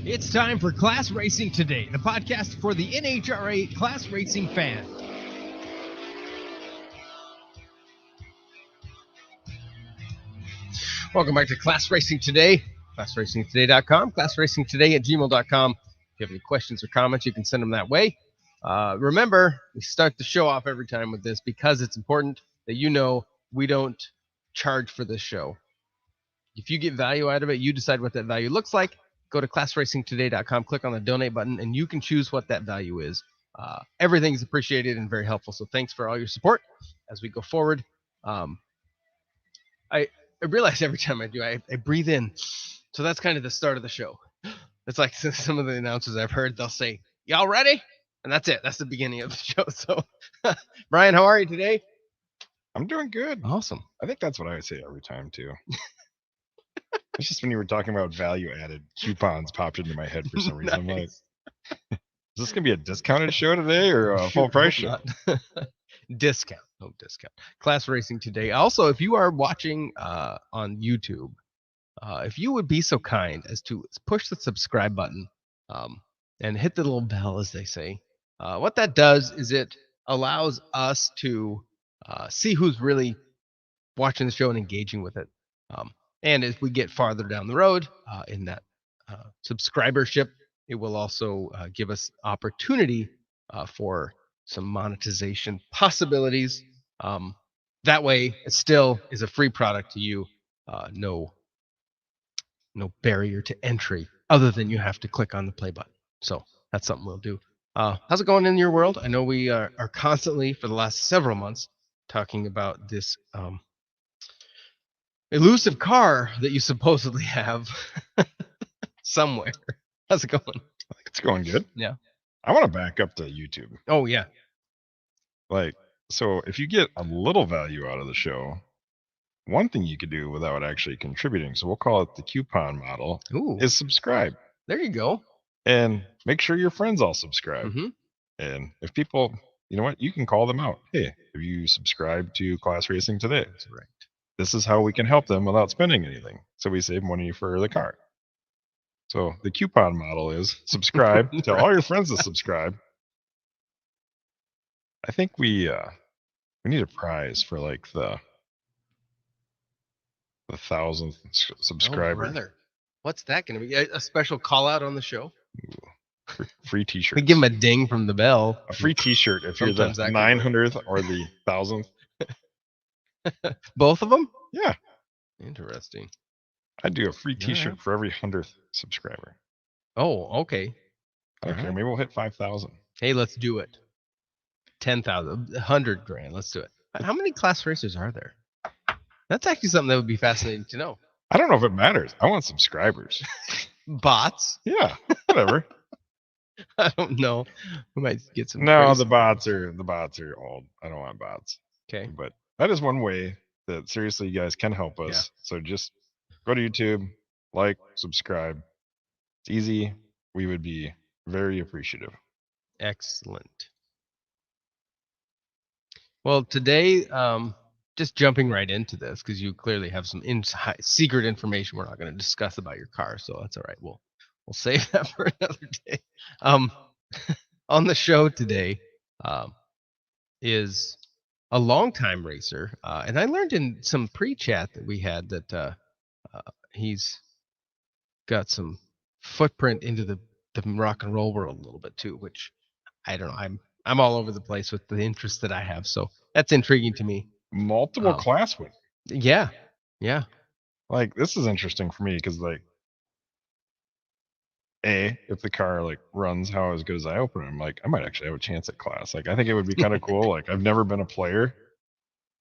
It's time for Class Racing Today, the podcast for the IHRA class racing fan. Welcome back to Class Racing Today, classracingtoday.com, classracingtoday@gmail.com. If you have any questions or comments, you can send them that way. Remember, we start the show off every time with this because it's important that you know we don't charge for this show. If you get value out of it, you decide what that value looks like. Go to classracingtoday.com, click on the donate button, and you can choose what that value is. Everything's appreciated and very helpful, so thanks for all your support as we go forward. I realize every time I do, I breathe in. So that's kind of the start of the show. It's like some of the announcers I've heard, they'll say, y'all ready? And that's it. That's the beginning of the show. So, Brian, how are you today? I'm doing good. Awesome. I think that's what I say every time, too. It's just when you were talking about value-added coupons popped into my head for some reason. Nice. I'm like, is this going to be a discounted show today or a full price show? Discount. No discount. Class Racing Today. Also, if you are watching on YouTube, if you would be so kind as to push the subscribe button and hit the little bell, as they say. What that does is it allows us to see who's really watching the show and engaging with it. And as we get farther down the road in that subscribership, it will also give us opportunity for some monetization possibilities. That way, it still is a free product to you. No barrier to entry other than you have to click on the play button. So that's something we'll do. How's it going in your world? I know we are constantly, for the last several months, talking about this elusive car that you supposedly have somewhere. How's it going? I think it's going good. Yeah. I want to back up to YouTube. Oh, yeah. So if you get a little value out of the show, one thing you could do without actually contributing, so we'll call it the coupon model, is subscribe. There you go. And make sure your friends all subscribe. Mm-hmm. And if people, you know what, you can call them out. Hey, have you subscribed to Class Racing Today? That's right. This is how we can help them without spending anything. So we save money for the car. So the coupon model is subscribe. Tell all your friends to subscribe. I think we need a prize for like the 1,000th subscriber. Oh, brother. What's that going to be? A special call out on the show? Ooh, free t-shirt. We give them a ding from the bell. A free t-shirt if you're the 900th or the 1,000th. Both of them? Yeah. Interesting. I'd do a free t-shirt for every 100th subscriber. Oh, okay. I don't care. Maybe we'll hit 5,000. Hey, let's do it. 10,000, 100 grand. Let's do it. How many class racers are there? That's actually something that would be fascinating to know. I don't know if it matters. I want subscribers. Bots? Yeah, whatever. I don't know. We might get some. No, crazy. the bots are old. I don't want bots. Okay. But that is one way that seriously you guys can help us. Yeah. So just go to YouTube, like, subscribe. It's easy. We would be very appreciative. Excellent. Well, today, just jumping right into this because you clearly have some secret information we're not going to discuss about your car, so that's all right. We'll save that for another day. On the show today is a longtime racer, and I learned in some pre-chat that we had that he's got some footprint into the rock and roll world a little bit too, which I don't know. I'm all over the place with the interest that I have, so that's intriguing to me. Multiple class wins. Yeah. Like, this is interesting for me because, like, if the car like runs how as good as I open it, I'm like, I might actually have a chance at class. Like, I think it would be kind of cool. Like, I've never been a player,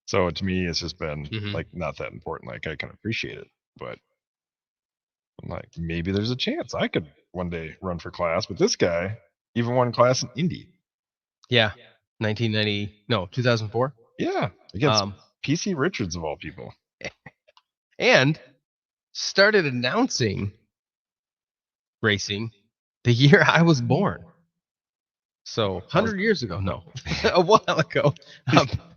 so to me, it's just been like not that important. Like, I can appreciate it, but I'm like, maybe there's a chance I could one day run for class. But this guy even won class in Indy. Yeah, 2004. Yeah, against PC Richards of all people, and started announcing racing the year I was born. So 100 years ago, no, a while ago.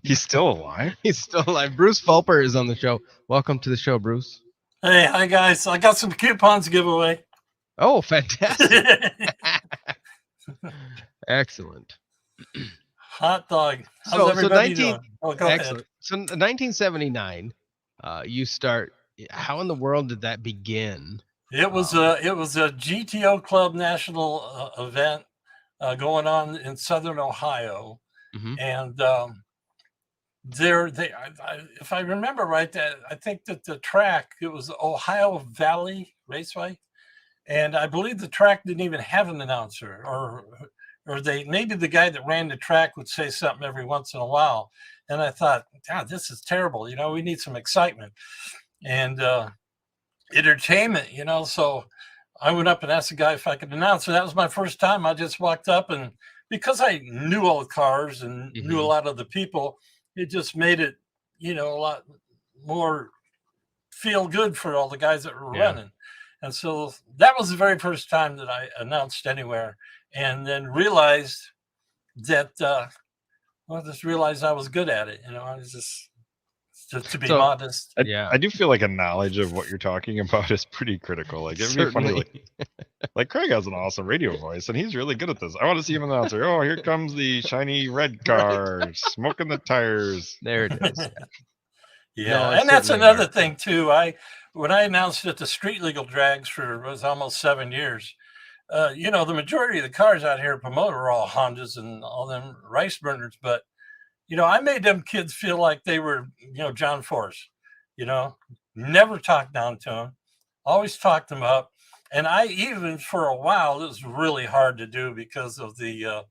He's still alive. He's still alive. Bruce Fulper is on the show. Welcome to the show, Bruce. Hey, hi guys. I got some coupons to give away. Oh, fantastic. Excellent. Hot dog. How's everybody doing? Oh, go excellent. ahead. So 1979, you start. How in the world did that begin? It was a GTO Club national event going on in Southern Ohio, and if I remember right, I think that the track, it was Ohio Valley Raceway, and I believe the track didn't even have an announcer, or maybe the guy that ran the track would say something every once in a while. And I thought, God, this is terrible. We need some excitement and entertainment, So I went up and asked the guy if I could announce. And that was my first time. I just walked up, and because I knew all the cars and knew a lot of the people, it just made it, a lot more feel good for all the guys that were running. And so that was the very first time that I announced anywhere, and then realized that, just realized I was good at it. I was just, to be modest. I do feel like a knowledge of what you're talking about is pretty critical. Like, it'd be funny, like Craig has an awesome radio voice, and he's really good at this. I want to see him announce, oh, here comes the shiny red car, smoking the tires. There it is. No, and that's another thing too. When I announced at the street legal drags for was almost 7 years, the majority of the cars out here at Pomona are all Hondas and all them rice burners. But, I made them kids feel like they were, John Force, never talked down to them, always talked them up. And I even for a while, it was really hard to do because of the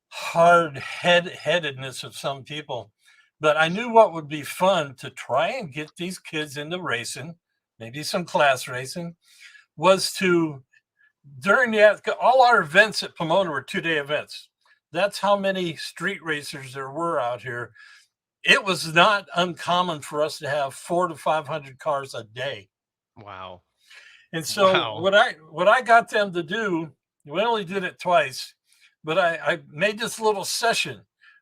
hard-headedness of some people. But I knew what would be fun to try and get these kids into racing, maybe some class racing, was to, during all our events at Pomona were 2-day events. That's how many street racers there were out here. It was not uncommon for us to have 400 to 500 cars a day. Wow. And so what I got them to do, we only did it twice, but I made this little session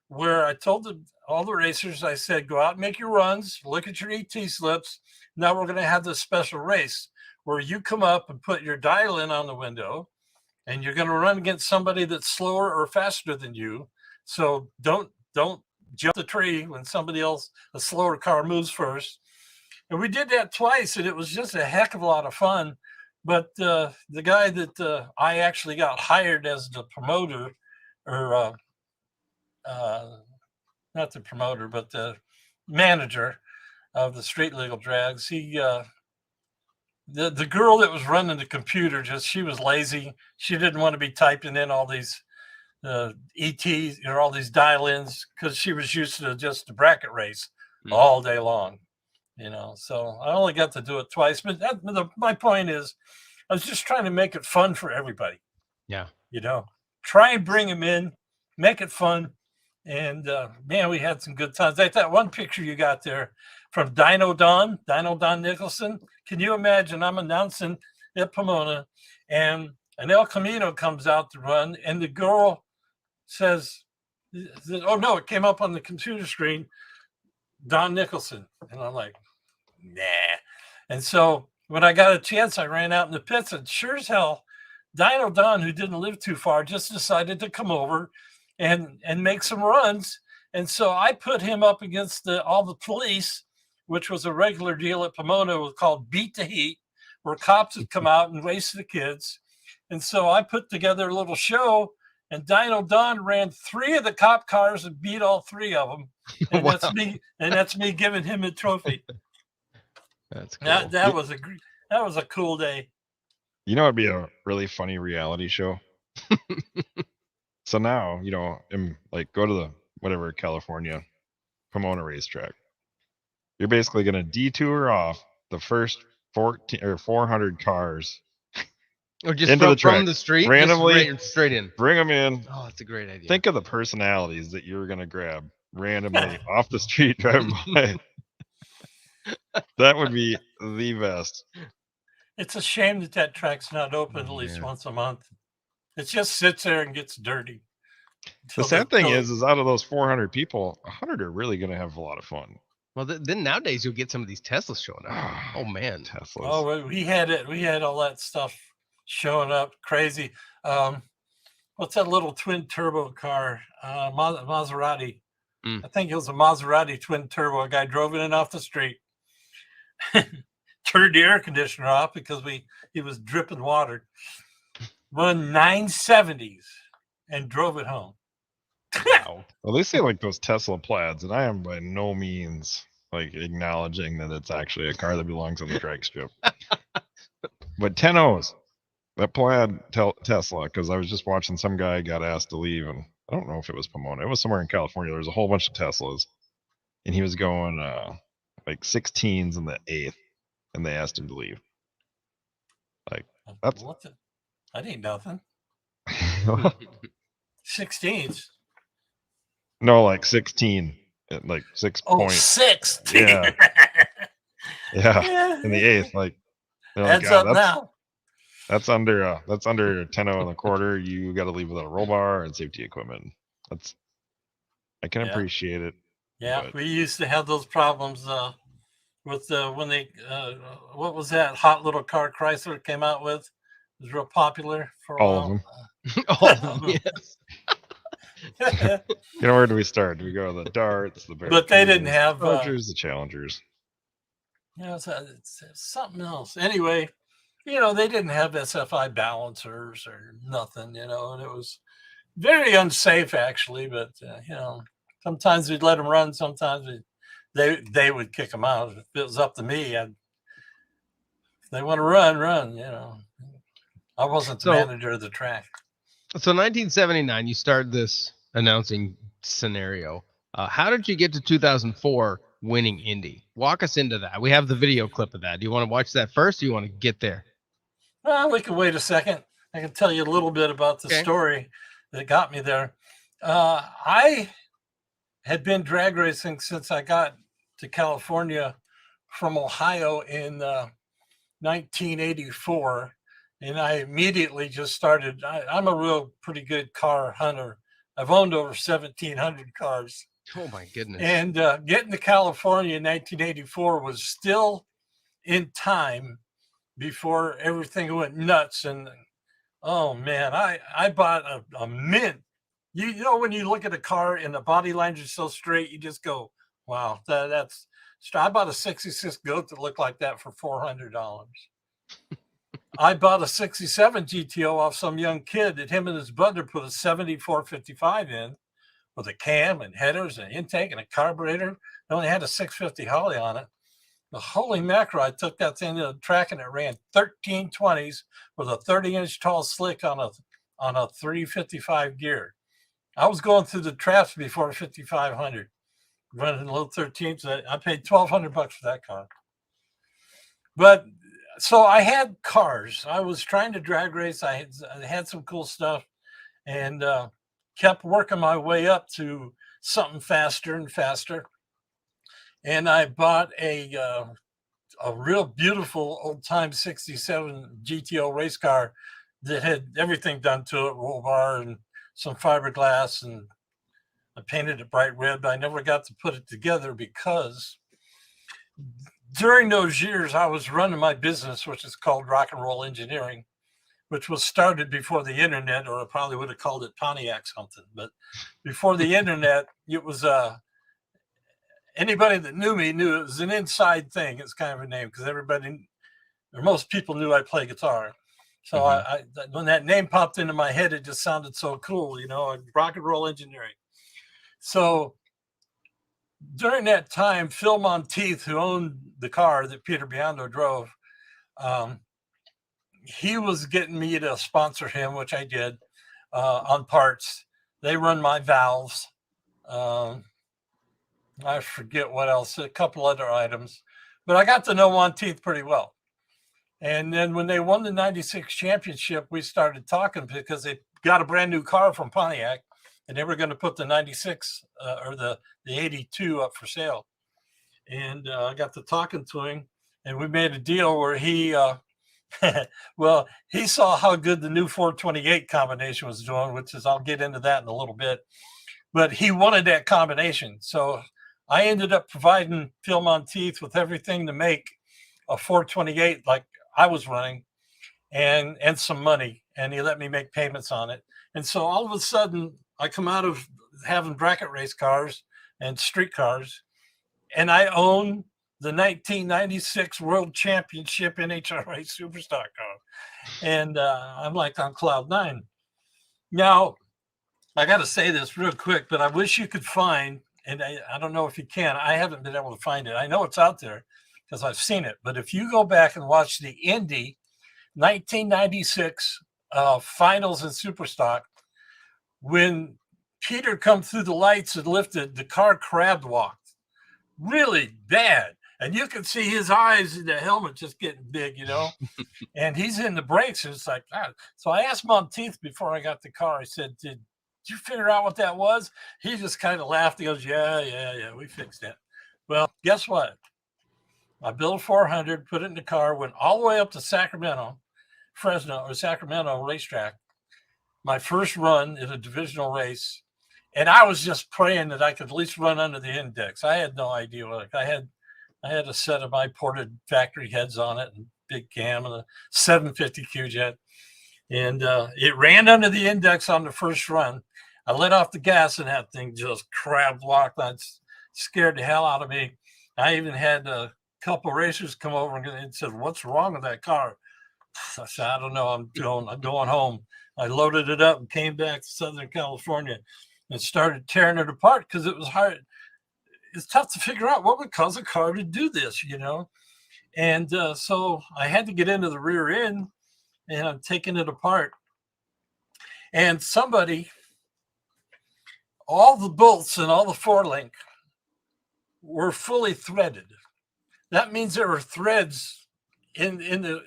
where I told all the racers, I said, go out and make your runs, look at your ET slips. Now we're going to have this special race where you come up and put your dial in on the window, and you're going to run against somebody that's slower or faster than you. So don't jump the tree when somebody else, a slower car, moves first. And we did that twice, and it was just a heck of a lot of fun. But the guy that I actually got hired as the promoter, or not the promoter, but the manager of the street legal drags, the girl that was running the computer, she was lazy. She didn't want to be typing in all these ETs or all these dial-ins, because she was used to just a bracket race all day long. So I only got to do it twice. But my point is, I was just trying to make it fun for everybody. Yeah. Try and bring them in, make it fun. And man, we had some good times. Like that one picture you got there from Dyno Don Nicholson. Can you imagine? I'm announcing at Pomona, and an El Camino comes out to run, and the girl says, oh no, it came up on the computer screen, Don Nicholson. And I'm like, nah. And so when I got a chance, I ran out in the pits, and sure as hell, Dyno Don, who didn't live too far, just decided to come over and make some runs. And so I put him up against all the police, which was a regular deal at Pomona. It was called Beat the Heat, where cops would come out and race the kids. And so I put together a little show, and Dyno Don ran 3 of the cop cars and beat all 3 of them. And wow. That's me giving him a trophy. That's cool. That was a cool day. It'd be a really funny reality show. So now, go to the whatever California Pomona racetrack. You're basically going to detour off the first 14 or 400 cars. Or just into the track, from the street, randomly, straight in. Bring them in. Oh, that's a great idea. Think of the personalities that you're going to grab randomly off the street driving by. That would be the best. It's a shame that track's not open at least once a month. It just sits there and gets dirty. The sad thing is out of those 400 people, 100 are really going to have a lot of fun. Well, then nowadays you'll get some of these Teslas showing up. Oh man, Teslas. Oh, we had it. We had all that stuff showing up crazy. What's that little twin turbo car? Maserati. I think it was a Maserati twin turbo. A guy drove it in off the street, turned the air conditioner off because he was dripping water. Won 970s and drove it home. Wow. Well, they say like those Tesla plaids, and I am by no means like acknowledging that it's actually a car that belongs on the drag strip. But 10 O's, that plaid Tesla, because I was just watching some guy got asked to leave, and I don't know if it was Pomona. It was somewhere in California. There was a whole bunch of Teslas, and he was going like 16s in the 8th, and they asked him to leave. Like, that's... I need nothing. 16s. No, like 16. Like 6 points. 16. Yeah. Yeah. In the 8th. Like, heads up now. That's under 10 and a quarter. You got to leave without a roll bar and safety equipment. I can appreciate it. Yeah, but we used to have those problems with when they what was that hot little car Chrysler came out with? It was real popular for a all while. of them. All of them, yes. Where do we start? Do we go to the darts, the Bears? But they didn't have the Challengers. It's something else. Anyway, they didn't have SFI balancers or nothing, and it was very unsafe actually. But sometimes we'd let them run. Sometimes they would kick them out. If it was up to me, if they want to run. I wasn't the manager of the track. So 1979, you started this announcing scenario. How did you get to 2004 winning Indy? Walk us into that. We have the video clip of that. Do you want to watch that first, or do you want to get there? We can wait a second. I can tell you a little bit about the story that got me there. I had been drag racing since I got to California from Ohio in 1984. And I immediately just started. I'm a real pretty good car hunter. I've owned over 1,700 cars. Oh, my goodness. And getting to California in 1984 was still in time before everything went nuts. And, oh, man, I bought a mint. When you look at a car and the body lines are so straight, you just go, wow, that's... I bought a 66 Goat that looked like that for $400. I bought a 67 GTO off some young kid that him and his brother put a 7455 in with a cam and headers and intake and a carburetor. It only had a 650 Holly on it. The holy mackerel, I took that thing to the track and it ran 1320s with a 30-inch tall slick on a 355 gear. I was going through the traps before 5,500, running low 13s. I paid $1,200 for that car. But so I had cars. I was trying to drag race. I had some cool stuff and kept working my way up to something faster and faster. And I bought a real beautiful old time 67 GTO race car that had everything done to it, roll bar and some fiberglass, and I painted it bright red, but I never got to put it together because during those years, I was running my business, which is called Rock and Roll Engineering, which was started before the internet, or I probably would have called it Pontiac something. But before the internet, it was anybody that knew me knew it was an inside thing. It's kind of a name because most people knew I play guitar. So I when that name popped into my head, it just sounded so cool, Rock and Roll Engineering. So during that time, Phil Monteith, who owned the car that Peter Biondo drove, he was getting me to sponsor him, which I did on parts. They run my valves. I forget what else, a couple other items. But I got to know Monteith pretty well. And then when they won the 96 championship, we started talking because they got a brand new car from Pontiac. And they were going to put the 96 or the 82 up for sale. And I got to talking to him, and we made a deal where he, he saw how good the new 428 combination was doing, which is, I'll get into that in a little bit. But he wanted that combination. So I ended up providing Phil Monteith with everything to make a 428 like I was running. and some money, and he let me make payments on it. And so all of a sudden, I come out of having bracket race cars and street cars, and I own the 1996 World Championship IHRA Superstock car. And I'm like on cloud nine. Now, I got to say this real quick, but I wish you could find, and I don't know if you can, I haven't been able to find it. I know it's out there because I've seen it. But if you go back and watch the Indy 1996 finals in Superstock, when Peter come through the lights and lifted, the car crab walked really bad. And you can see his eyes in the helmet just getting big, you know, and he's in the brakes. And it's like, ah. So I asked Monteith before I got the car, I said, did you figure out what that was? He just kind of laughed. He goes, yeah, we fixed that. Well, guess what? I built 400, put it in the car, went all the way up to Sacramento racetrack, my first run in a divisional race. And I was just praying that I could at least run under the index. I had no idea what I had a set of my ported factory heads on it and big cam and a 750 Q-Jet. And it ran under the index on the first run. I let off the gas and that thing just crab walked. That scared the hell out of me. I even had a couple racers come over and said, "What's wrong with that car?" I said, "I don't know. I'm going home." I loaded it up and came back to Southern California and started tearing it apart because it was hard. It's tough to figure out what would cause a car to do this, you know? And so I had to get into the rear end and I'm taking it apart. And all the bolts and all the four-link were fully threaded. That means there were threads in the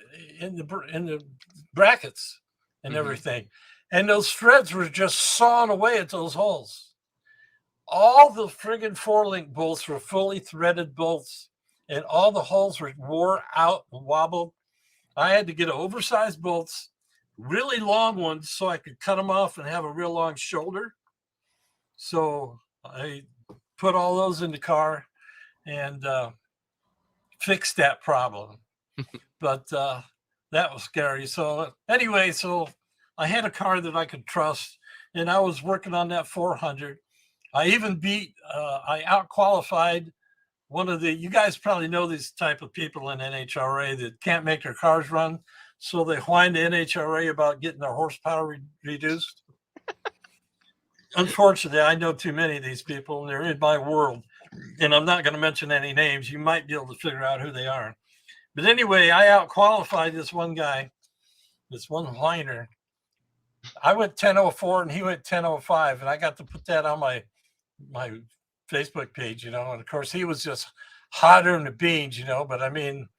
brackets and everything. And those threads were just sawing away at those holes. All the friggin' four-link bolts were fully threaded bolts, and all the holes were wore out and wobbled. I had to get oversized bolts, really long ones, so I could cut them off and have a real long shoulder. So I put all those in the car and fixed that problem. But that was scary. So anyway, so I had a car that I could trust, and I was working on that 400. I even I out-qualified one of you guys probably know these type of people in NHRA that can't make their cars run. So they whine to NHRA about getting their horsepower reduced. Unfortunately, I know too many of these people and they're in my world, and I'm not going to mention any names. You might be able to figure out who they are. But anyway, I out-qualified this one guy, this one whiner. I went 10:04 and he went 10:05, and I got to put that on my Facebook page, you know. And of course, he was just hotter than the beans, you know. But I mean,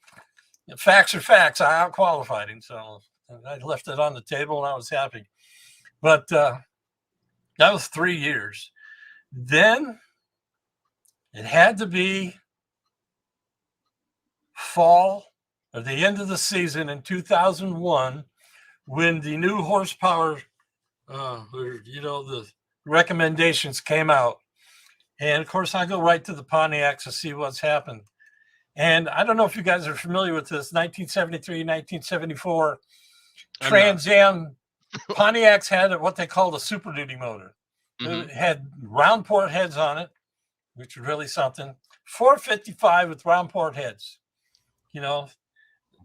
facts are facts. I out-qualified him, so I left it on the table, and I was happy. But that was 3 years. Then it had to be fall or the end of the season in 2001 when the new horsepower, the recommendations came out. And of course, I go right to the Pontiac to see what's happened. And I don't know if you guys are familiar with this. 1973, 1974, Trans Am Pontiacs had what they called a Super Duty motor. It had round port heads on it, which was really something. 455 with round port heads. You know,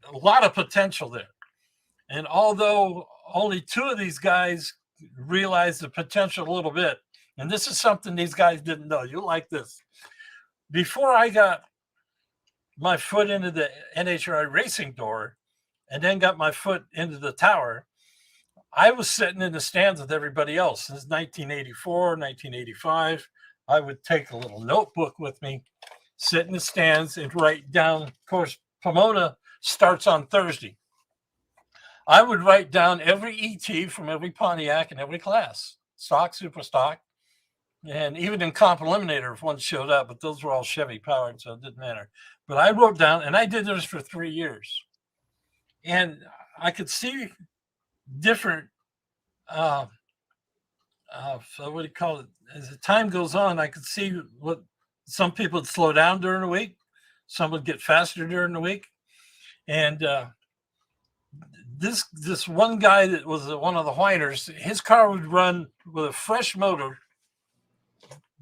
a lot of potential there. And although only two of these guys realized the potential a little bit, and this is something these guys didn't know. You'll like this. Before I got my foot into the NHRA racing door and then got my foot into the tower, I was sitting in the stands with everybody else. Since 1984, 1985, I would take a little notebook with me, sit in the stands and write down. Of course, Pomona starts on Thursday. I would write down every ET from every Pontiac in every class, stock, super stock, and even in comp eliminator if one showed up, but those were all Chevy powered, so it didn't matter. But I wrote down, and I did this for 3 years. And I could see different, so what do you call it? As the time goes on, I could see what some people would slow down during the week. Some would get faster during the week. And this one guy that was one of the whiners, his car would run with a fresh motor.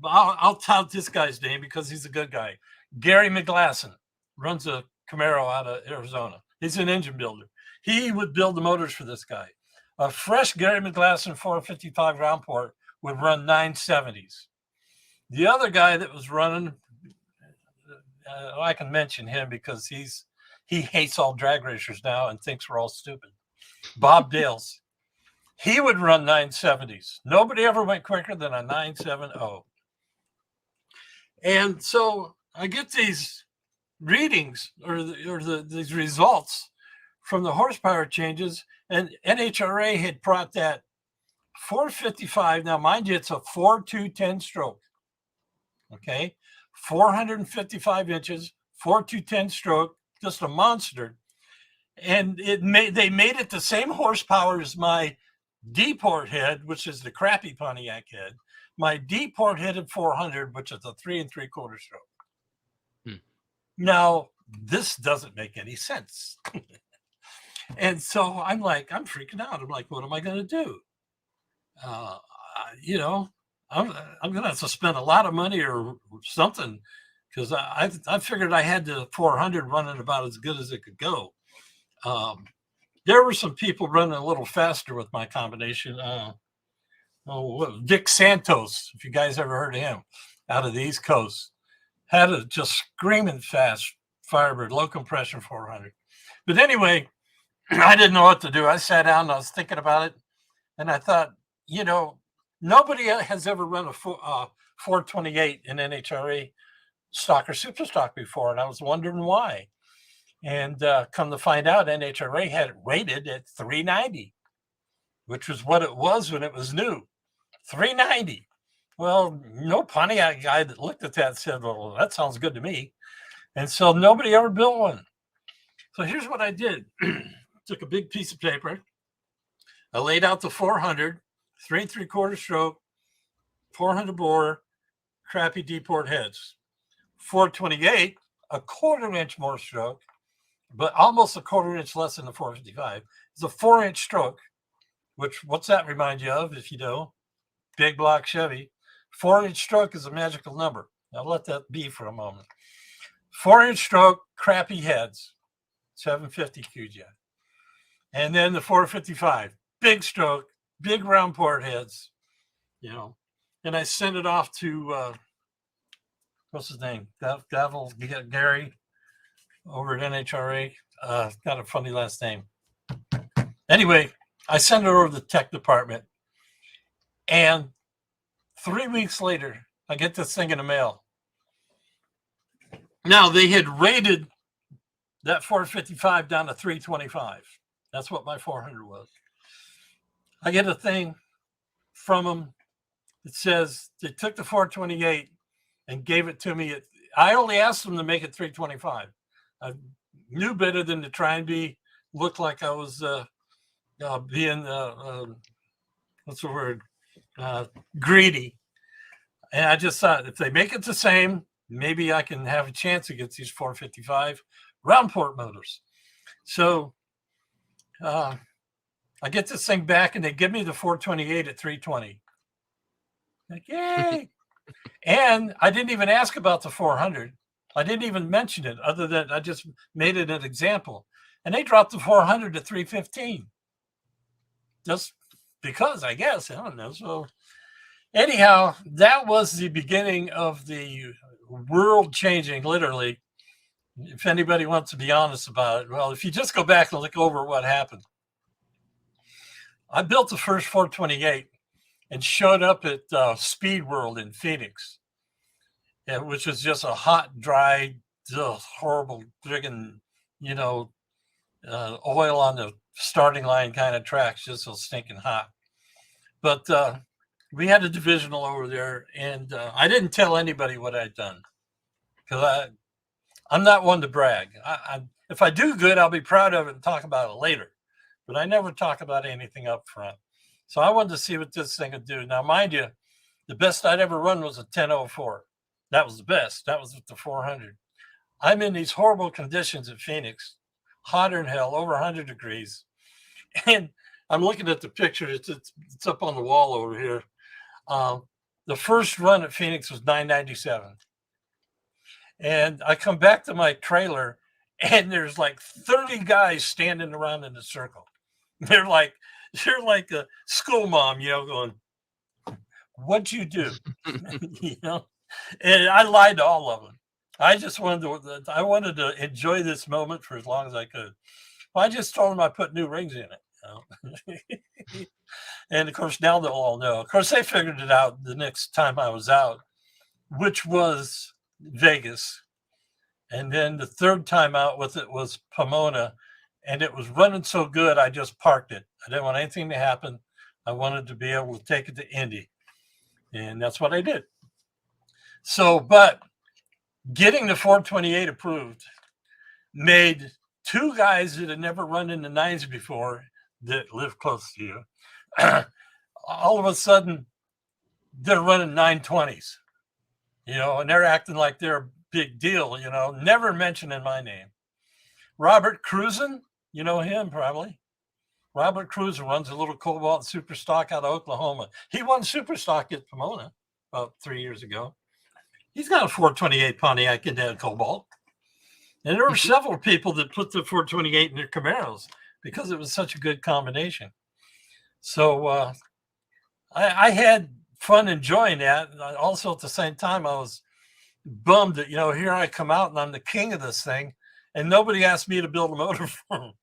I'll tout this guy's name because he's a good guy. Gary McGlasson runs a Camaro out of Arizona. He's an engine builder. He would build the motors for this guy. A fresh Gary McGlasson 455 round port would run 970s. The other guy that was running, I can mention him because he hates all drag racers now and thinks we're all stupid. Bob Dales. He would run 970s. Nobody ever went quicker than a 970. And so I get these readings or these results from the horsepower changes, and NHRA had brought that 455. Now, mind you, it's a 4.210 stroke. Okay, 455 inches, 4.210 stroke, just a monster. And they made it the same horsepower as my D-port head, which is the crappy Pontiac head. My D-port head at 400, which is a 3 3/4 stroke. Now, this doesn't make any sense. And so I'm freaking out. I'm like, what am I going to do? You know, I'm going to have to spend a lot of money or something, because I figured I had the 400 running about as good as it could go. There were some people running a little faster with my combination. Dick Santos, if you guys ever heard of him, out of the East Coast, had a just screaming fast Firebird, low compression 400. But anyway, I didn't know what to do. I sat down and I was thinking about it, and I thought, you know, nobody has ever run a 428 in NHRA stock or super stock before, and I was wondering why. And come to find out, NHRA had it rated at 390, which was what it was when it was new. 390. Well, no Pontiac guy that looked at that said, well, that sounds good to me. And so nobody ever built one. So here's what I did. Took a big piece of paper. I laid out the 400, 3 3/4 stroke, 400 bore, crappy D-port heads. 428, a 1/4 inch more stroke, but almost a 1/4 inch less than the 455. It's a 4-inch stroke, which, what's that remind you of, if you know? Big block Chevy. 4-inch stroke is a magical number. Now let that be for a moment. 4-inch stroke, crappy heads, 750 QJ. And then the 455, big stroke, big round port heads, you know. And I sent it off to, what's his name? Gary over at NHRA. Got a funny last name. Anyway, I sent it over to the tech department. And 3 weeks later, I get this thing in the mail. Now, they had rated that 455 down to 325. That's what my 400 was. I get a thing from them that says they took the 428 and gave it to me. I only asked them to make it 325. I knew better than to try and look like I was being, what's the word? Greedy. And I just thought, if they make it the same, maybe I can have a chance against these 455 round port motors. So I get this thing back and they give me the 428 at 320. Like, yay. And I didn't even ask about the 400. I didn't even mention it, other than I just made it an example. And they dropped the 400 to 315. Just because, I guess. I don't know. So anyhow, that was the beginning of the world changing, literally. If anybody wants to be honest about it, well, if you just go back and look over what happened. I built the first 428 and showed up at Speed World in Phoenix, which was just a hot, dry, horrible friggin', oil on the starting line kind of tracks, just so stinking hot. But we had a divisional over there, and I didn't tell anybody what I'd done, because I'm not one to brag. If I do good, I'll be proud of it and talk about it later. But I never talk about anything up front. So I wanted to see what this thing would do. Now, mind you, the best I'd ever run was a 1004. That was the best. That was with the 400. I'm in these horrible conditions at Phoenix, hotter than hell, over 100 degrees. And I'm looking at the picture. It's up on the wall over here. The first run at Phoenix was 997. And I come back to my trailer, and there's like 30 guys standing around in a circle. They're like a school mom, going, "What'd you do?" And I lied to all of them. I just wanted to enjoy this moment for as long as I could. Well, I just told them I put new rings in it. And of course, now they'll all know. Of course, they figured it out the next time I was out, which was Vegas. And then the third time out with it was Pomona. And it was running so good, I just parked it. I didn't want anything to happen. I wanted to be able to take it to Indy. And that's what I did. So, but getting the 428 approved made two guys that had never run in the nines before that live close to you, all of a sudden, they're running 920s, and they're acting like they're a big deal, never mentioning my name. Robert Cruzen, you know him probably. Robert Cruzen runs a little Cobalt Super Stock out of Oklahoma. He won Super Stock at Pomona about 3 years ago. He's got a 428 Pontiac in that Cobalt. And there were several people that put the 428 in their Camaros because it was such a good combination. So I had fun enjoying that. Also, at the same time, I was bummed that, here I come out and I'm the king of this thing, and nobody asked me to build a motor for them.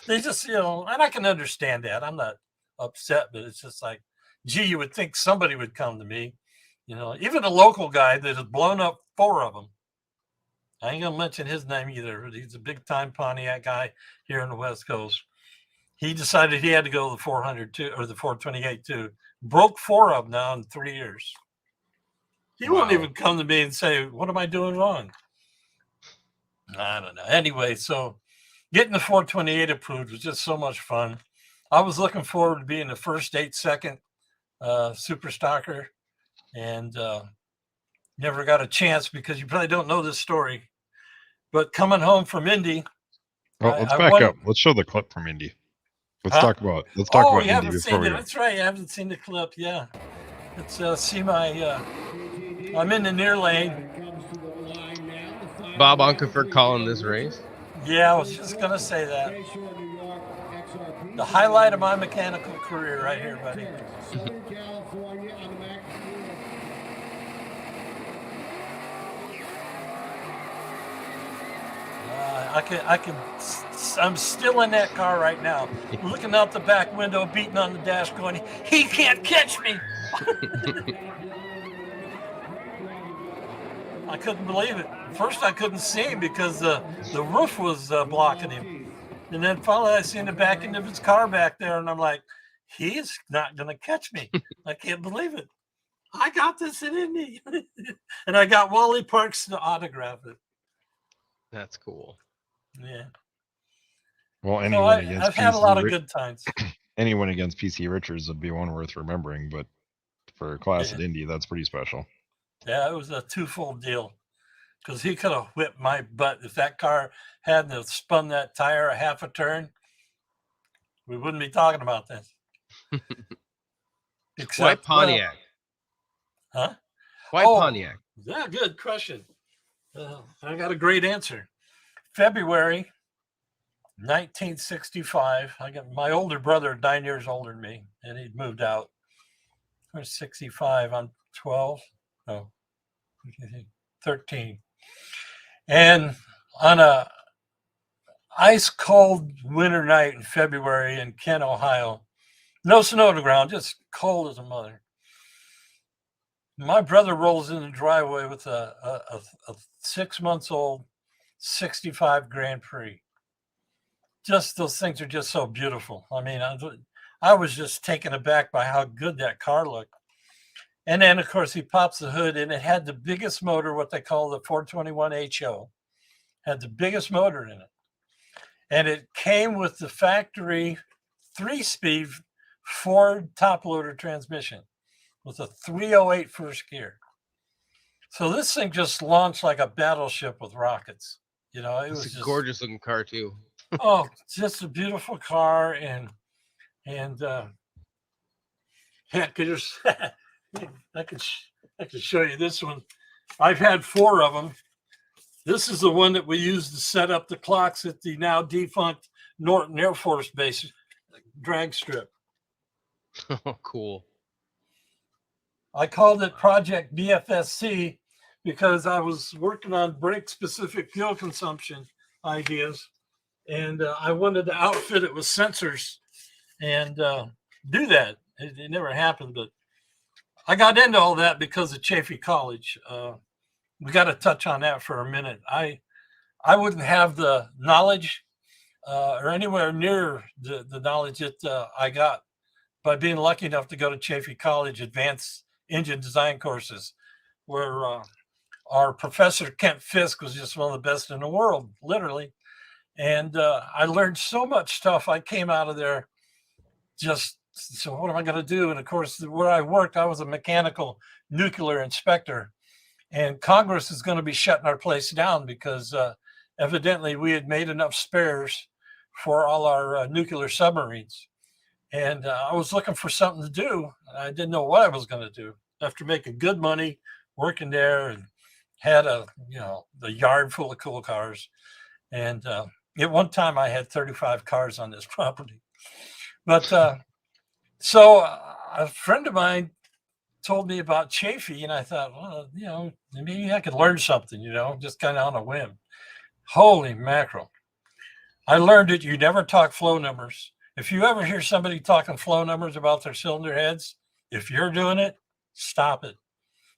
They just, and I can understand that. I'm not upset, but it's just like, gee, you would think somebody would come to me. Even a local guy that has blown up 4 of them. I ain't going to mention his name either, but he's a big-time Pontiac guy here on the West Coast. He decided he had to go to the 400 too, or the 428 too. Broke 4 of them now in 3 years. He won't even come to me and say, "What am I doing wrong?" I don't know. Anyway, so getting the 428 approved was just so much fun. I was looking forward to being the first 8-second super stocker, and never got a chance because you probably don't know this story. But coming home from Indy. Well, let's back up. Let's show the clip from Indy. Let's talk about Indy before we go. That's right. You haven't seen the clip. Yeah. Let's see my I'm in the near lane. Bob Unkefer calling this race. Yeah, I was just gonna say that. The highlight of my mechanical career right here, buddy. I'm still in that car right now, looking out the back window, beating on the dash, going, "He can't catch me." I couldn't believe it. First, I couldn't see him because the roof was blocking him. And then finally, I seen the back end of his car back there, and I'm like, he's not going to catch me. I can't believe it. I got this in Indy. And I got Wally Parks to autograph it. That's cool. Yeah. Well, I've had a lot of good times. Anyone against PC Richards would be one worth remembering, but for a class at Indy, that's pretty special. Yeah, it was a twofold deal because he could have whipped my butt if that car hadn't spun that tire a half a turn. We wouldn't be talking about this. Why Pontiac? Huh? Why Pontiac? Yeah, good question. I got a great answer. February 1965. I got my older brother, 9 years older than me, and he'd moved out. I was 65. I'm 12. No, 13. And on a ice cold winter night in February in Kent, Ohio, no snow on the ground, just cold as a mother. My brother rolls in the driveway with a 6 months old 65 Grand Prix. Just those things are just so beautiful. I mean, I was just taken aback by how good that car looked. And then, of course, he pops the hood, and it had the biggest motor, what they call the 421 HO. Had the biggest motor in it. And it came with the factory 3-speed Ford top-loader transmission with a 308 first gear. So this thing just launched like a battleship with rockets. It was a gorgeous-looking car, too. Oh, just a beautiful car, and heck, I could show you this one. I've had 4 of them. This is the one that we used to set up the clocks at the now defunct Norton Air Force Base drag strip. Oh, cool. I called it Project BFSC because I was working on brake-specific fuel consumption ideas, and I wanted to outfit it with sensors and do that. It never happened, but I got into all that because of Chaffee College. We got to touch on that for a minute. I wouldn't have the knowledge or anywhere near the knowledge that I got by being lucky enough to go to Chaffee College advanced engine design courses, where our professor Kent Fisk was just one of the best in the world, literally. And I learned so much stuff. I came out of there just, so what am I going to do? And of course, where I worked, I was a mechanical nuclear inspector. And Congress is going to be shutting our place down because evidently we had made enough spares for all our nuclear submarines. And I was looking for something to do. I didn't know what I was going to do after making good money, working there, and had the yard full of cool cars. And at one time I had 35 cars on this property. But so a friend of mine told me about Chaffee, and I thought, well, maybe I could learn something, just kind of on a whim. Holy mackerel. I learned that you never talk flow numbers. If you ever hear somebody talking flow numbers about their cylinder heads, if you're doing it, stop it,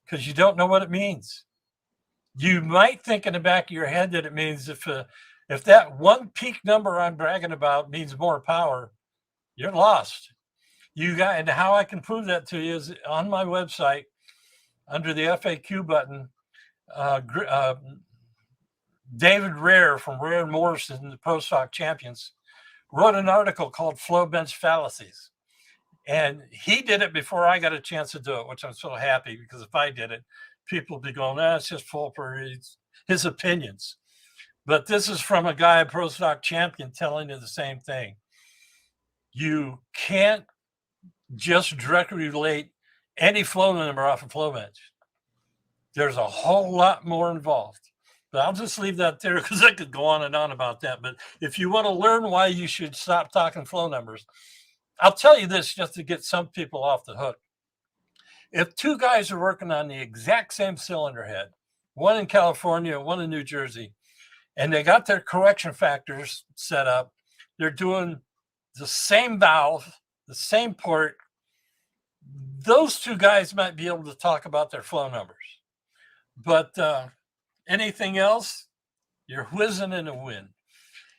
because you don't know what it means. You might think in the back of your head that it means if that one peak number I'm bragging about means more power, you're lost. And how I can prove that to you is on my website under the FAQ button. David Rare from Rare and Morrison, the Pro Stock Champions, wrote an article called Flow Bench Fallacies. And he did it before I got a chance to do it, which I'm so happy, because if I did it, people would be going, it's just Fulper, his opinions. But this is from a guy, a Pro Stock Champion, telling you the same thing. You can't just directly relate any flow number off a flow bench. There's a whole lot more involved. But I'll just leave that there because I could go on and on about that. But if you want to learn why you should stop talking flow numbers, I'll tell you this just to get some people off the hook. If 2 guys are working on the exact same cylinder head, one in California, one in New Jersey, and they got their correction factors set up, they're doing the same valve, the same port, those 2 guys might be able to talk about their flow numbers. But anything else, you're whizzing in the wind.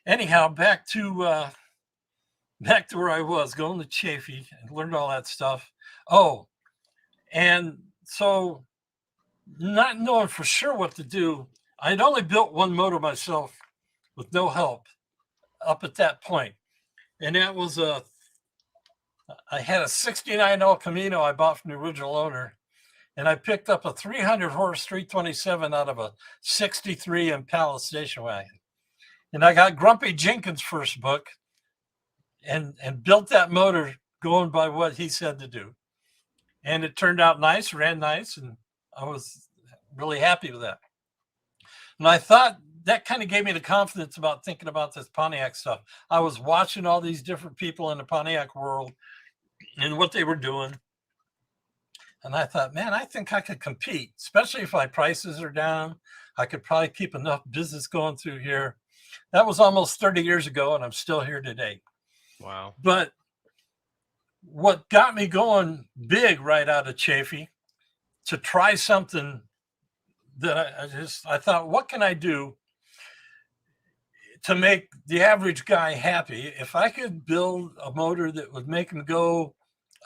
Anyhow, back to where I was, going to Chaffee and learned all that stuff. Oh, and so not knowing for sure what to do, I'd only built one motor myself with no help up at that point. And that was I had a 69 El Camino I bought from the original owner. And I picked up a 300 horse 327 out of a 63 Impala station wagon. And I got Grumpy Jenkins' first book and built that motor going by what he said to do. And it turned out nice, ran nice, and I was really happy with that. And I thought that kind of gave me the confidence about thinking about this Pontiac stuff. I was watching all these different people in the Pontiac world and what they were doing. And I thought, man, I think I could compete, especially if my prices are down. I could probably keep enough business going through here. That was almost 30 years ago, and I'm still here today. Wow. But what got me going big right out of Chaffee to try something that I thought, what can I do to make the average guy happy? If I could build a motor that would make him go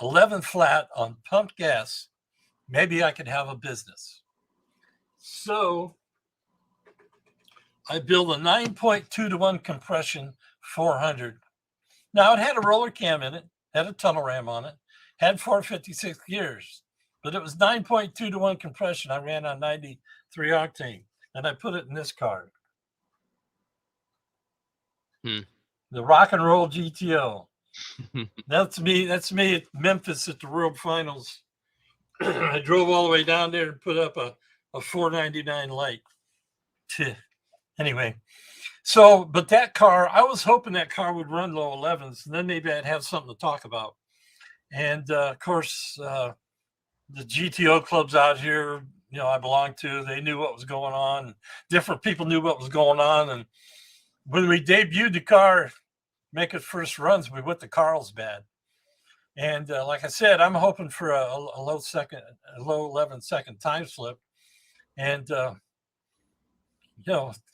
11 flat on pumped gas, maybe I could have a business. So I built a 9.2-to-1 compression 400. Now it had a roller cam in it, had a tunnel ram on it, had 456 gears, but it was 9.2-to-1 compression. I ran on 93 octane, and I put it in this car. The rock and roll GTO. That's me at Memphis at the World Finals. I drove all the way down there and put up a 499 light. Anyway, so, but that car, I was hoping that car would run low 11s, and then maybe I'd have something to talk about. And of course, the GTO clubs out here, I belong to, they knew what was going on. Different people knew what was going on. And when we debuted the car, make it first runs, we went to Carlsbad. And like I said, I'm hoping for a low 11-second time slip. And, of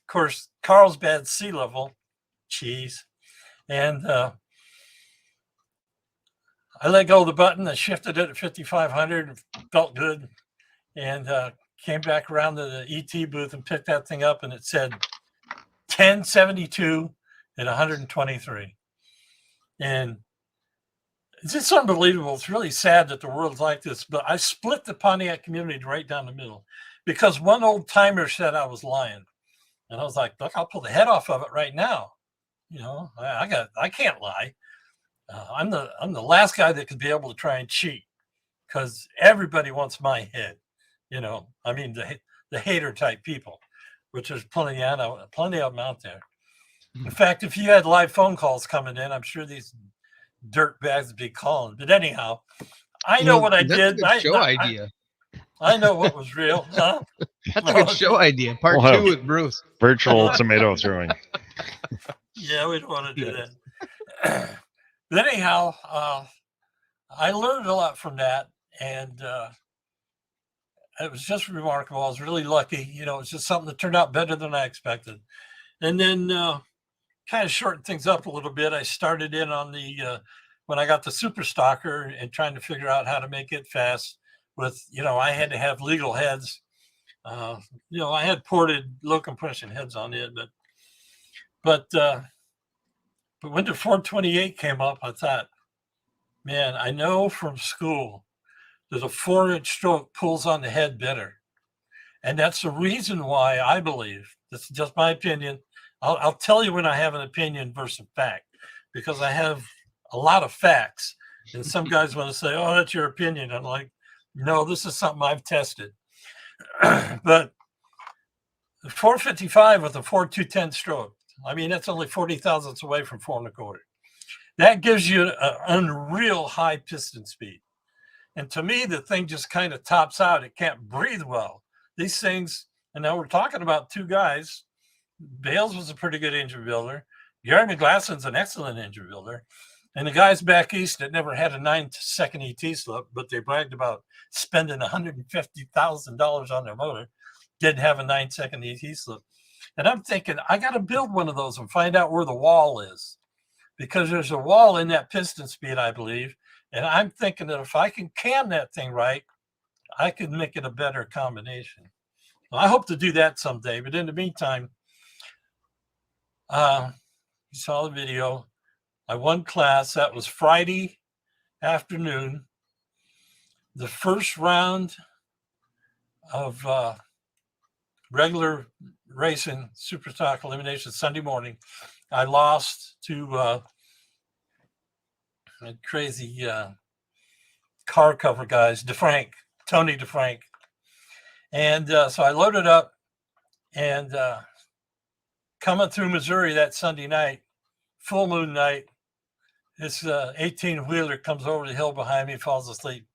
course, Carlsbad sea level, cheese. And I let go of the button. I shifted it at 5,500, felt good. And came back around to the ET booth and picked that thing up. And it said 1072 at 123. And it's just unbelievable. It's really sad that the world's like this, but I split the Pontiac community right down the middle because one old timer said I was lying. And I was like, look, I'll pull the head off of it right now. I can't lie. I'm the last guy that could be able to try and cheat because everybody wants my head. I mean, the hater type people, which there's plenty of them out there. In fact, if you had live phone calls coming in, I'm sure these dirt bags would be calling. But anyhow, I know what I did. That's a good show idea. I know what was real. Huh? That's a good show idea. Part 2 with Bruce. Virtual tomato throwing. Yeah, we don't want to do that. But anyhow, I learned a lot from that. And it was just remarkable. I was really lucky. It was just something that turned out better than I expected. And then kind of shortened things up a little bit. I started in on the, when I got the Super Stalker and trying to figure out how to make it fast with, I had to have legal heads. I had ported low compression heads on it, but when the 428 came up, I thought, man, I know from school that a 4-inch stroke pulls on the head better. And that's the reason why I believe, this is just my opinion. I'll tell you when I have an opinion versus fact, because I have a lot of facts. And some guys want to say, oh, that's your opinion. I'm like, no, this is something I've tested. But the 455 with a 4.210 stroke, I mean, that's only 40 thousandths away from 4 1/4. That gives you an unreal high piston speed. And to me, the thing just kind of tops out. It can't breathe well. These things, and now we're talking about two guys. Bales was a pretty good engine builder. Gary McGlasson's an excellent engine builder. And the guys back east that never had a 9-second ET slip, but they bragged about spending $150,000 on their motor, didn't have a 9-second ET slip. And I'm thinking, I got to build one of those and find out where the wall is, because there's a wall in that piston speed, I believe. And I'm thinking that if I can cam that thing right, I could make it a better combination. Well, I hope to do that someday. But in the meantime, you saw the video. I won class. That was Friday afternoon. The first round of regular racing, super stock elimination, Sunday morning, I lost to a crazy car cover guys, Tony DeFrank. And so I loaded up and coming through Missouri that Sunday night, full moon night, this 18-wheeler comes over the hill behind me, falls asleep,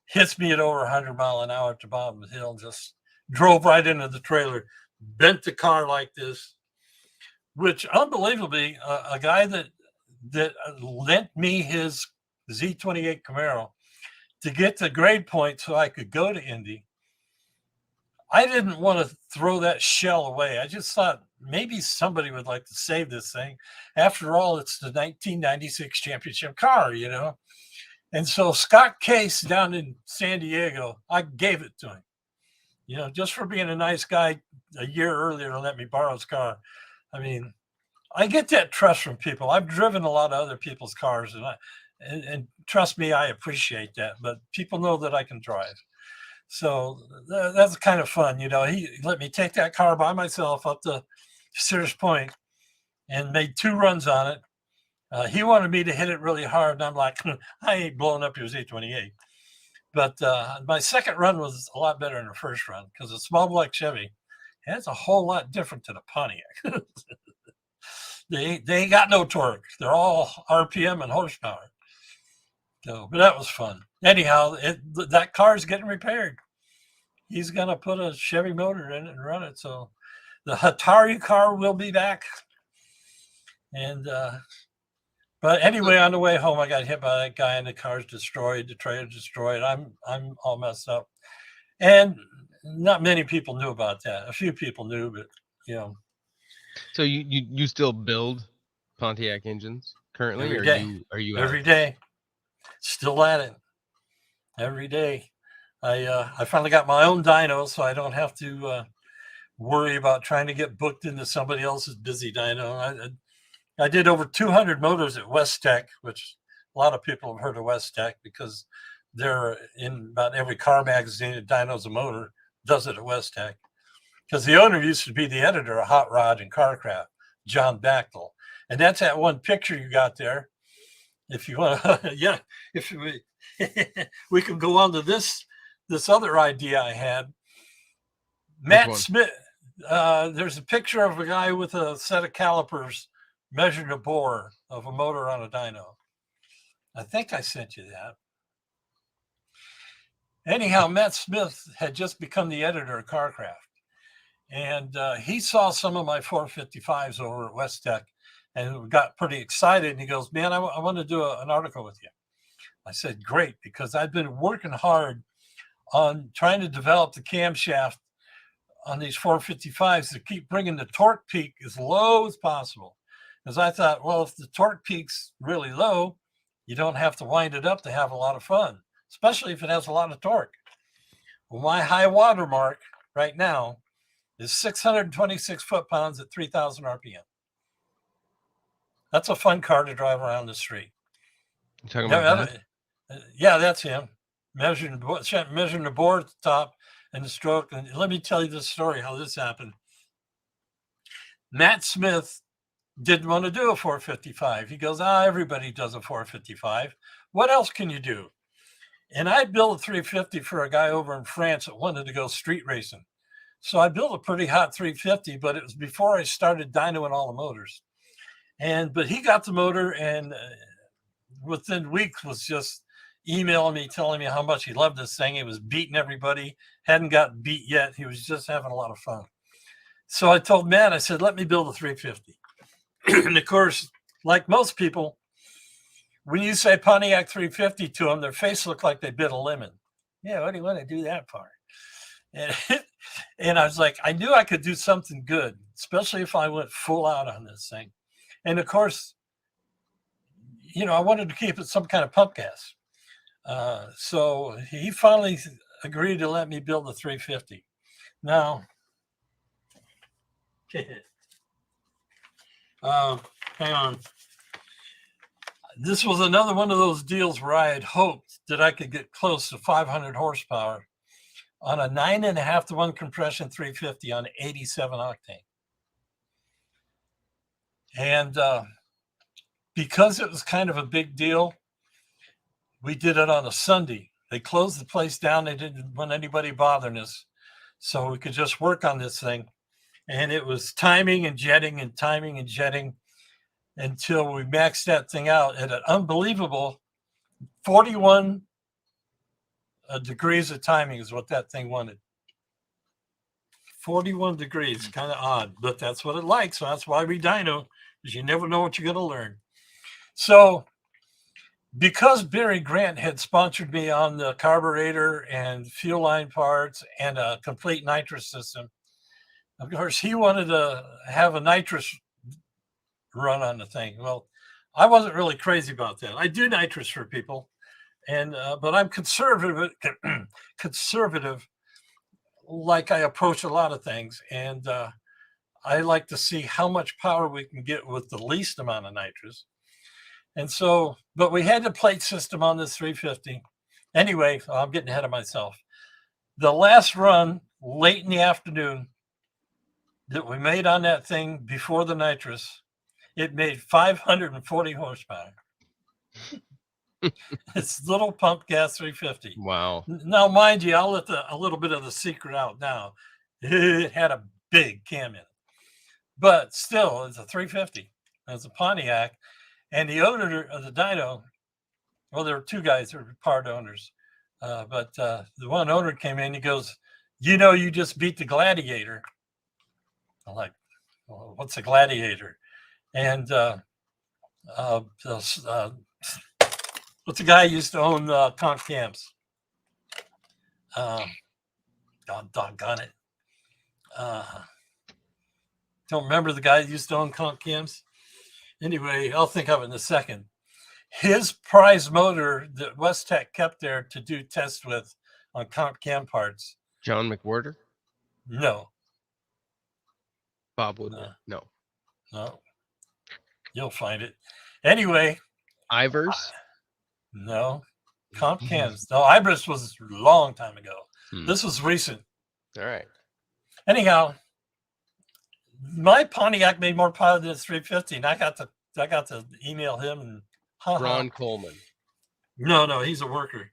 hits me at over 100 mile an hour at the bottom of the hill, just drove right into the trailer, bent the car like this, which unbelievably, a guy that lent me his Z28 Camaro to get the grade point so I could go to Indy. I didn't want to throw that shell away. I just thought maybe somebody would like to save this thing. After all, it's the 1996 championship car, And so Scott Case down in San Diego, I gave it to him, just for being a nice guy a year earlier to let me borrow his car. I mean, I get that trust from people. I've driven a lot of other people's cars, and trust me, I appreciate that. But people know that I can drive. So that's kind of fun. He let me take that car by myself up to Sears Point and made 2 runs on it. He wanted me to hit it really hard, and I'm like, I ain't blowing up your Z28. But my second run was a lot better than the first run because the small block Chevy has a whole lot different to the Pontiac. They ain't got no torque. They're all RPM and horsepower. So, but that was fun. Anyhow, that car's getting repaired. He's gonna put a Chevy motor in it and run it. So the Hatari car will be back. And but anyway, on the way home, I got hit by that guy, and the car's destroyed. The trailer's destroyed. I'm all messed up. And not many people knew about that. A few people knew, but you know. So you still build Pontiac engines currently? Every or day. Are you every day? Still at it. Every day. I finally got my own dyno, so I don't have to worry about trying to get booked into somebody else's busy dyno. I did over 200 motors at West Tech, which a lot of people have heard of West Tech because they're in about every car magazine that dynos a motor, does it at West Tech. Because the owner used to be the editor of Hot Rod and Carcraft, John Bachtel. And that's that one picture you got there. If you want to, yeah, if we can go on to this other idea I had. Matt Smith, there's a picture of a guy with a set of calipers measuring the bore of a motor on a dyno. I think I sent you that. Anyhow, Matt Smith had just become the editor of Carcraft. And he saw some of my 455s over at West Tech and got pretty excited. And he goes, man, I want to do an article with you. I said, great, because I've been working hard on trying to develop the camshaft on these 455s to keep bringing the torque peak as low as possible. Because I thought, well, if the torque peak's really low, you don't have to wind it up to have a lot of fun, especially if it has a lot of torque. Well, my high water mark right now is 626 foot-pounds at 3,000 RPM. That's a fun car to drive around the street. You talking about that? Yeah, that's him. Measuring the bore at the top and the stroke. And let me tell you this story, how this happened. Matt Smith didn't want to do a 455. He goes, everybody does a 455. What else can you do? And I built a 350 for a guy over in France that wanted to go street racing. So I built a pretty hot 350, but it was before I started dynoing all the motors. But he got the motor, and within weeks was just emailing me, telling me how much he loved this thing. He was beating everybody, hadn't gotten beat yet. He was just having a lot of fun. So I told Matt, I said, let me build a 350. And of course, like most people, when you say Pontiac 350 to them, their face looked like they bit a lemon. Yeah, what do you want to do that for? And I was like, I knew I could do something good, especially if I went full out on this thing. And of course, you know, I wanted to keep it some kind of pump gas. So he finally agreed to let me build the 350. Now, hang on. This was another one of those deals where I had hoped that I could get close to 500 horsepower on a 9.5 to 1 compression 350 on 87 octane. And because it was kind of a big deal, we did it on a Sunday. They closed the place down. They didn't want anybody bothering us. So we could just work on this thing. And it was timing and jetting and timing and jetting until we maxed that thing out at an unbelievable 41 degrees of timing is what that thing wanted. 41 degrees, kind of odd, but that's what it likes. So that's why we dyno, because you never know what you're going to learn. So because Barry Grant had sponsored me on the carburetor and fuel line parts and a complete nitrous system, of course, he wanted to have a nitrous run on the thing. Well, I wasn't really crazy about that. I do nitrous for people, and but I'm conservative, like I approach a lot of things, and I like to see how much power we can get with the least amount of nitrous. And so, but we had the plate system on this 350. Anyway, I'm getting ahead of myself. The last run, late in the afternoon, that we made on that thing before the nitrous, it made 540 horsepower. It's little pump gas 350. Wow. Now, mind you, I'll let a little bit of the secret out now. It had a big cam in it, but still, it's a 350. It's a Pontiac, and the owner of the dyno, well, there were two guys that were part owners, but the one owner came in. He goes, you just beat the Gladiator. I'm like, well, what's a Gladiator? And what's the guy who used to own Conch Cams? Doggone it. Don't remember the guy who used to own Conch Cams. Anyway, I'll think of it in a second. His prize motor that West Tech kept there to do tests with on Conch Cam parts. John McWhorter? No. Bob Woodward? No. You'll find it. Anyway. Ivers? No. Conch Cams. No, Ivers was a long time ago. This was recent. All right. Anyhow, my Pontiac made more power than its 350, and I got to email him and Ron Coleman. No, he's a worker.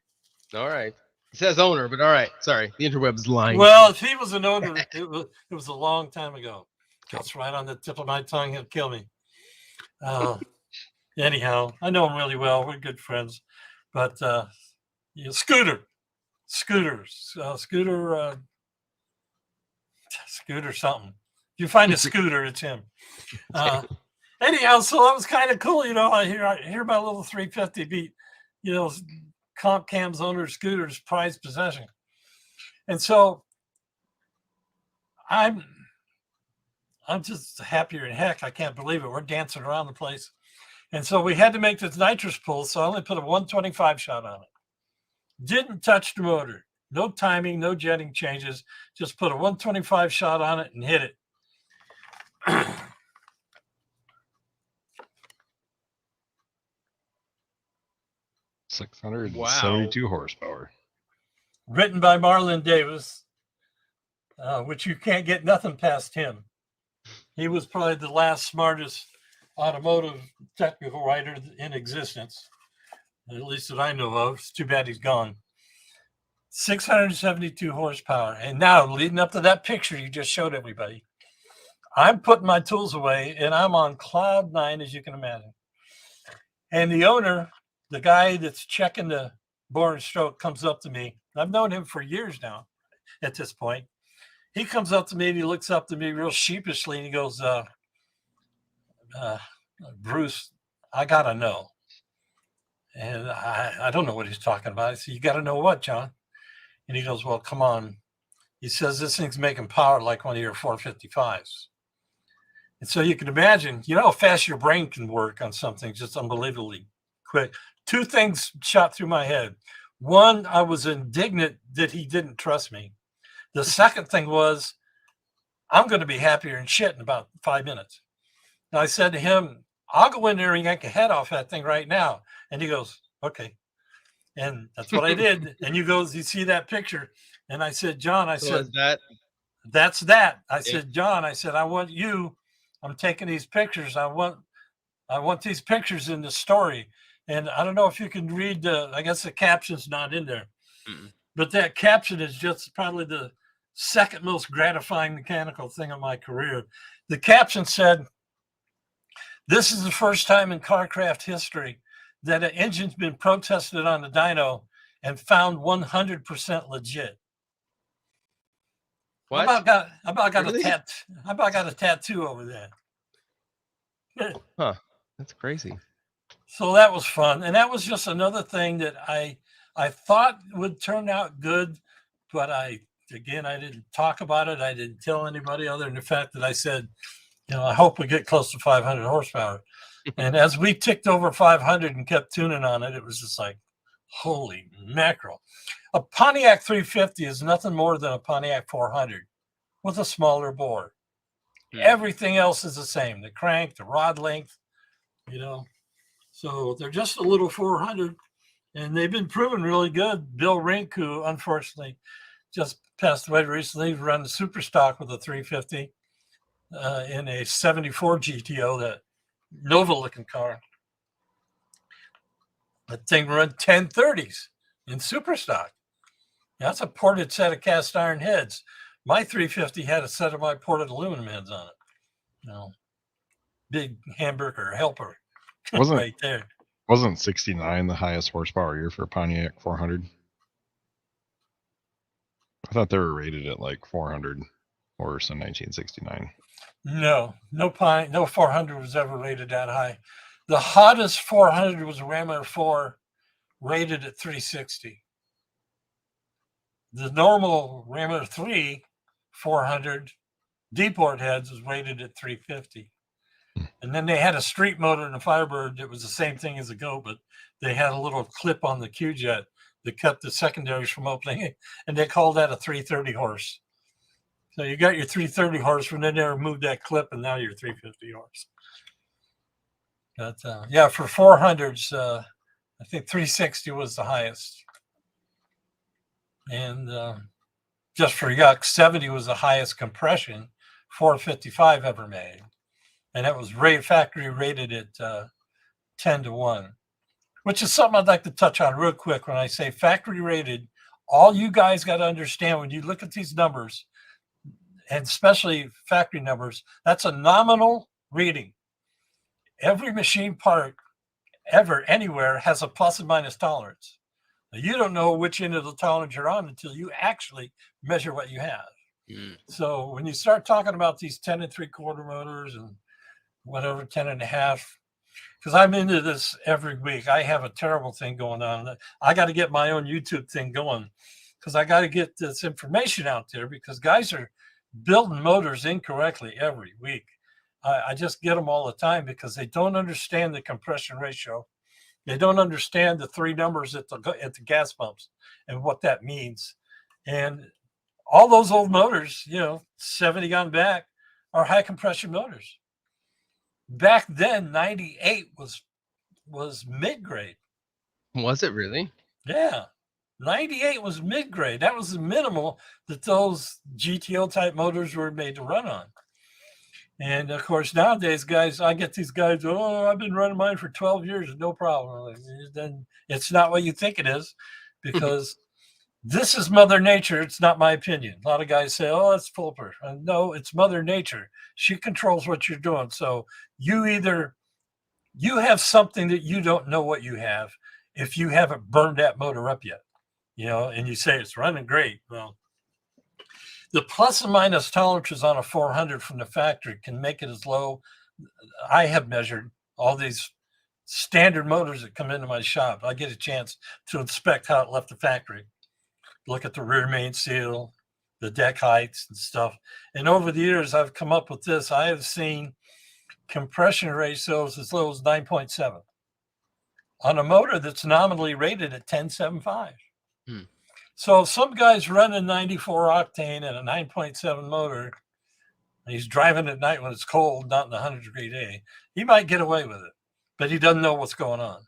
All right. It says owner, but all right. Sorry, the interweb's lying. Well, if he was an owner, it was a long time ago. That's right on the tip of my tongue. He'll kill me. Anyhow, I know him really well. We're good friends. But Scooter something. If you find a Scooter, it's him. Anyhow, so that was kind of cool. I hear my little 350 beat, Conch Cam's owner Scooter's prized possession. And so I'm just happier than heck. I can't believe it. We're dancing around the place. And so we had to make this nitrous pull. So I only put a 125 shot on it. Didn't touch the motor. No timing, no jetting changes. Just put a 125 shot on it and hit it. 672 horsepower. Written by Marlon Davis, which you can't get nothing past him. He was probably the last smartest automotive technical writer in existence, at least that I know of. It's too bad he's gone. 672 horsepower. And now, leading up to that picture you just showed everybody, I'm putting my tools away, and I'm on cloud 9, as you can imagine. And the owner, the guy that's checking the bore and stroke, comes up to me. I've known him for years now at this point. He comes up to me and he looks up to me real sheepishly and he goes, Bruce, I got to know. And I don't know what he's talking about. I said, you got to know what, John? And he goes, well, come on. He says, this thing's making power like one of your 455s. And so you can imagine, how fast your brain can work on something just unbelievably quick. Two things shot through my head. One, I was indignant that he didn't trust me. The second thing was, I'm going to be happier than shit in about 5 minutes. And I said to him, I'll go in there and yank a head off that thing right now. And he goes, okay. And that's what I did. And you see that picture? And I said, John, that's that. I said, John, I want you. I'm taking these pictures. I want these pictures in the story. And I don't know if you can read I guess the caption's not in there. Mm-mm. But that caption is just probably the second most gratifying mechanical thing of my career. The caption said, this is the first time in carcraft history that an engine's been protested on the dyno and found 100% legit. What? I about got a tattoo over there. Huh. That's crazy. So that was fun. And that was just another thing that I thought would turn out good, but I didn't talk about it. I didn't tell anybody other than the fact that I said, I hope we get close to 500 horsepower. And as we ticked over 500 and kept tuning on it, it was just like, holy mackerel. A Pontiac 350 is nothing more than a Pontiac 400 with a smaller bore. Everything else is the same. The crank, the rod length, So they're just a little 400, and they've been proven really good. Bill Rink, who unfortunately just passed away recently, ran the super stock with a 350 in a 74 GTO that Nova-looking car. That thing run 1030s in super stock. That's a ported set of cast iron heads. My 350 had a set of my ported aluminum heads on it. Big hamburger helper right there. Wasn't 69 the highest horsepower year for Pontiac 400? I thought they were rated at like 400 horse in 1969. No 400 was ever rated that high. The hottest 400 was a Ram Air 4 rated at 360. The normal Ram Air 3 400 D-port heads was rated at 350. And then they had a street motor in a Firebird that was the same thing as a Go, but they had a little clip on the Q-jet that kept the secondaries from opening, and they called that a 330 horse. So you got your 330 horse, and then they removed that clip, and now you're 350 horse. But yeah, for 400s, I think 360 was the highest. And just for yuck, 70 was the highest compression 455 ever made. And that was factory rated at 10-1, which is something I'd like to touch on real quick. When I say factory rated, all you guys got to understand when you look at these numbers, and especially factory numbers, that's a nominal reading. Every machine part ever, anywhere, has a plus and minus tolerance. Now, you don't know which end of the tolerance you're on until you actually measure what you have. So when you start talking about these 10 3/4 motors and whatever, 10 1/2, because I'm into this every week. I have a terrible thing going on. I got to get my own YouTube thing going because I got to get this information out there, because guys are building motors incorrectly every week. I just get them all the time because they don't understand the compression ratio. They don't understand the three numbers at the gas pumps and what that means. And all those old motors, 70 on back, are high compression motors. Back then, 98 was mid-grade. Was it really? Yeah. 98 was mid-grade. That was the minimal that those GTO type motors were made to run on. And of course, nowadays, guys, I get these guys, I've been running mine for 12 years, no problem. Then it's not what you think it is, because this is Mother Nature. It's not my opinion. A lot of guys say, it's Fulper. No, it's Mother Nature. She controls what you're doing. So you have something that you don't know what you have if you haven't burned that motor up yet, and you say it's running great. Well, the plus and minus tolerances on a 400 from the factory can make it as low. I have measured all these standard motors that come into my shop. I get a chance to inspect how it left the factory, look at the rear main seal, the deck heights and stuff. And over the years, I've come up with this. I have seen compression ratios as low as 9.7 on a motor that's nominally rated at 10.75. So some guy's running 94 octane and a 9.7 motor, and he's driving at night when it's cold, not in a 100-degree day. He might get away with it, but he doesn't know what's going on.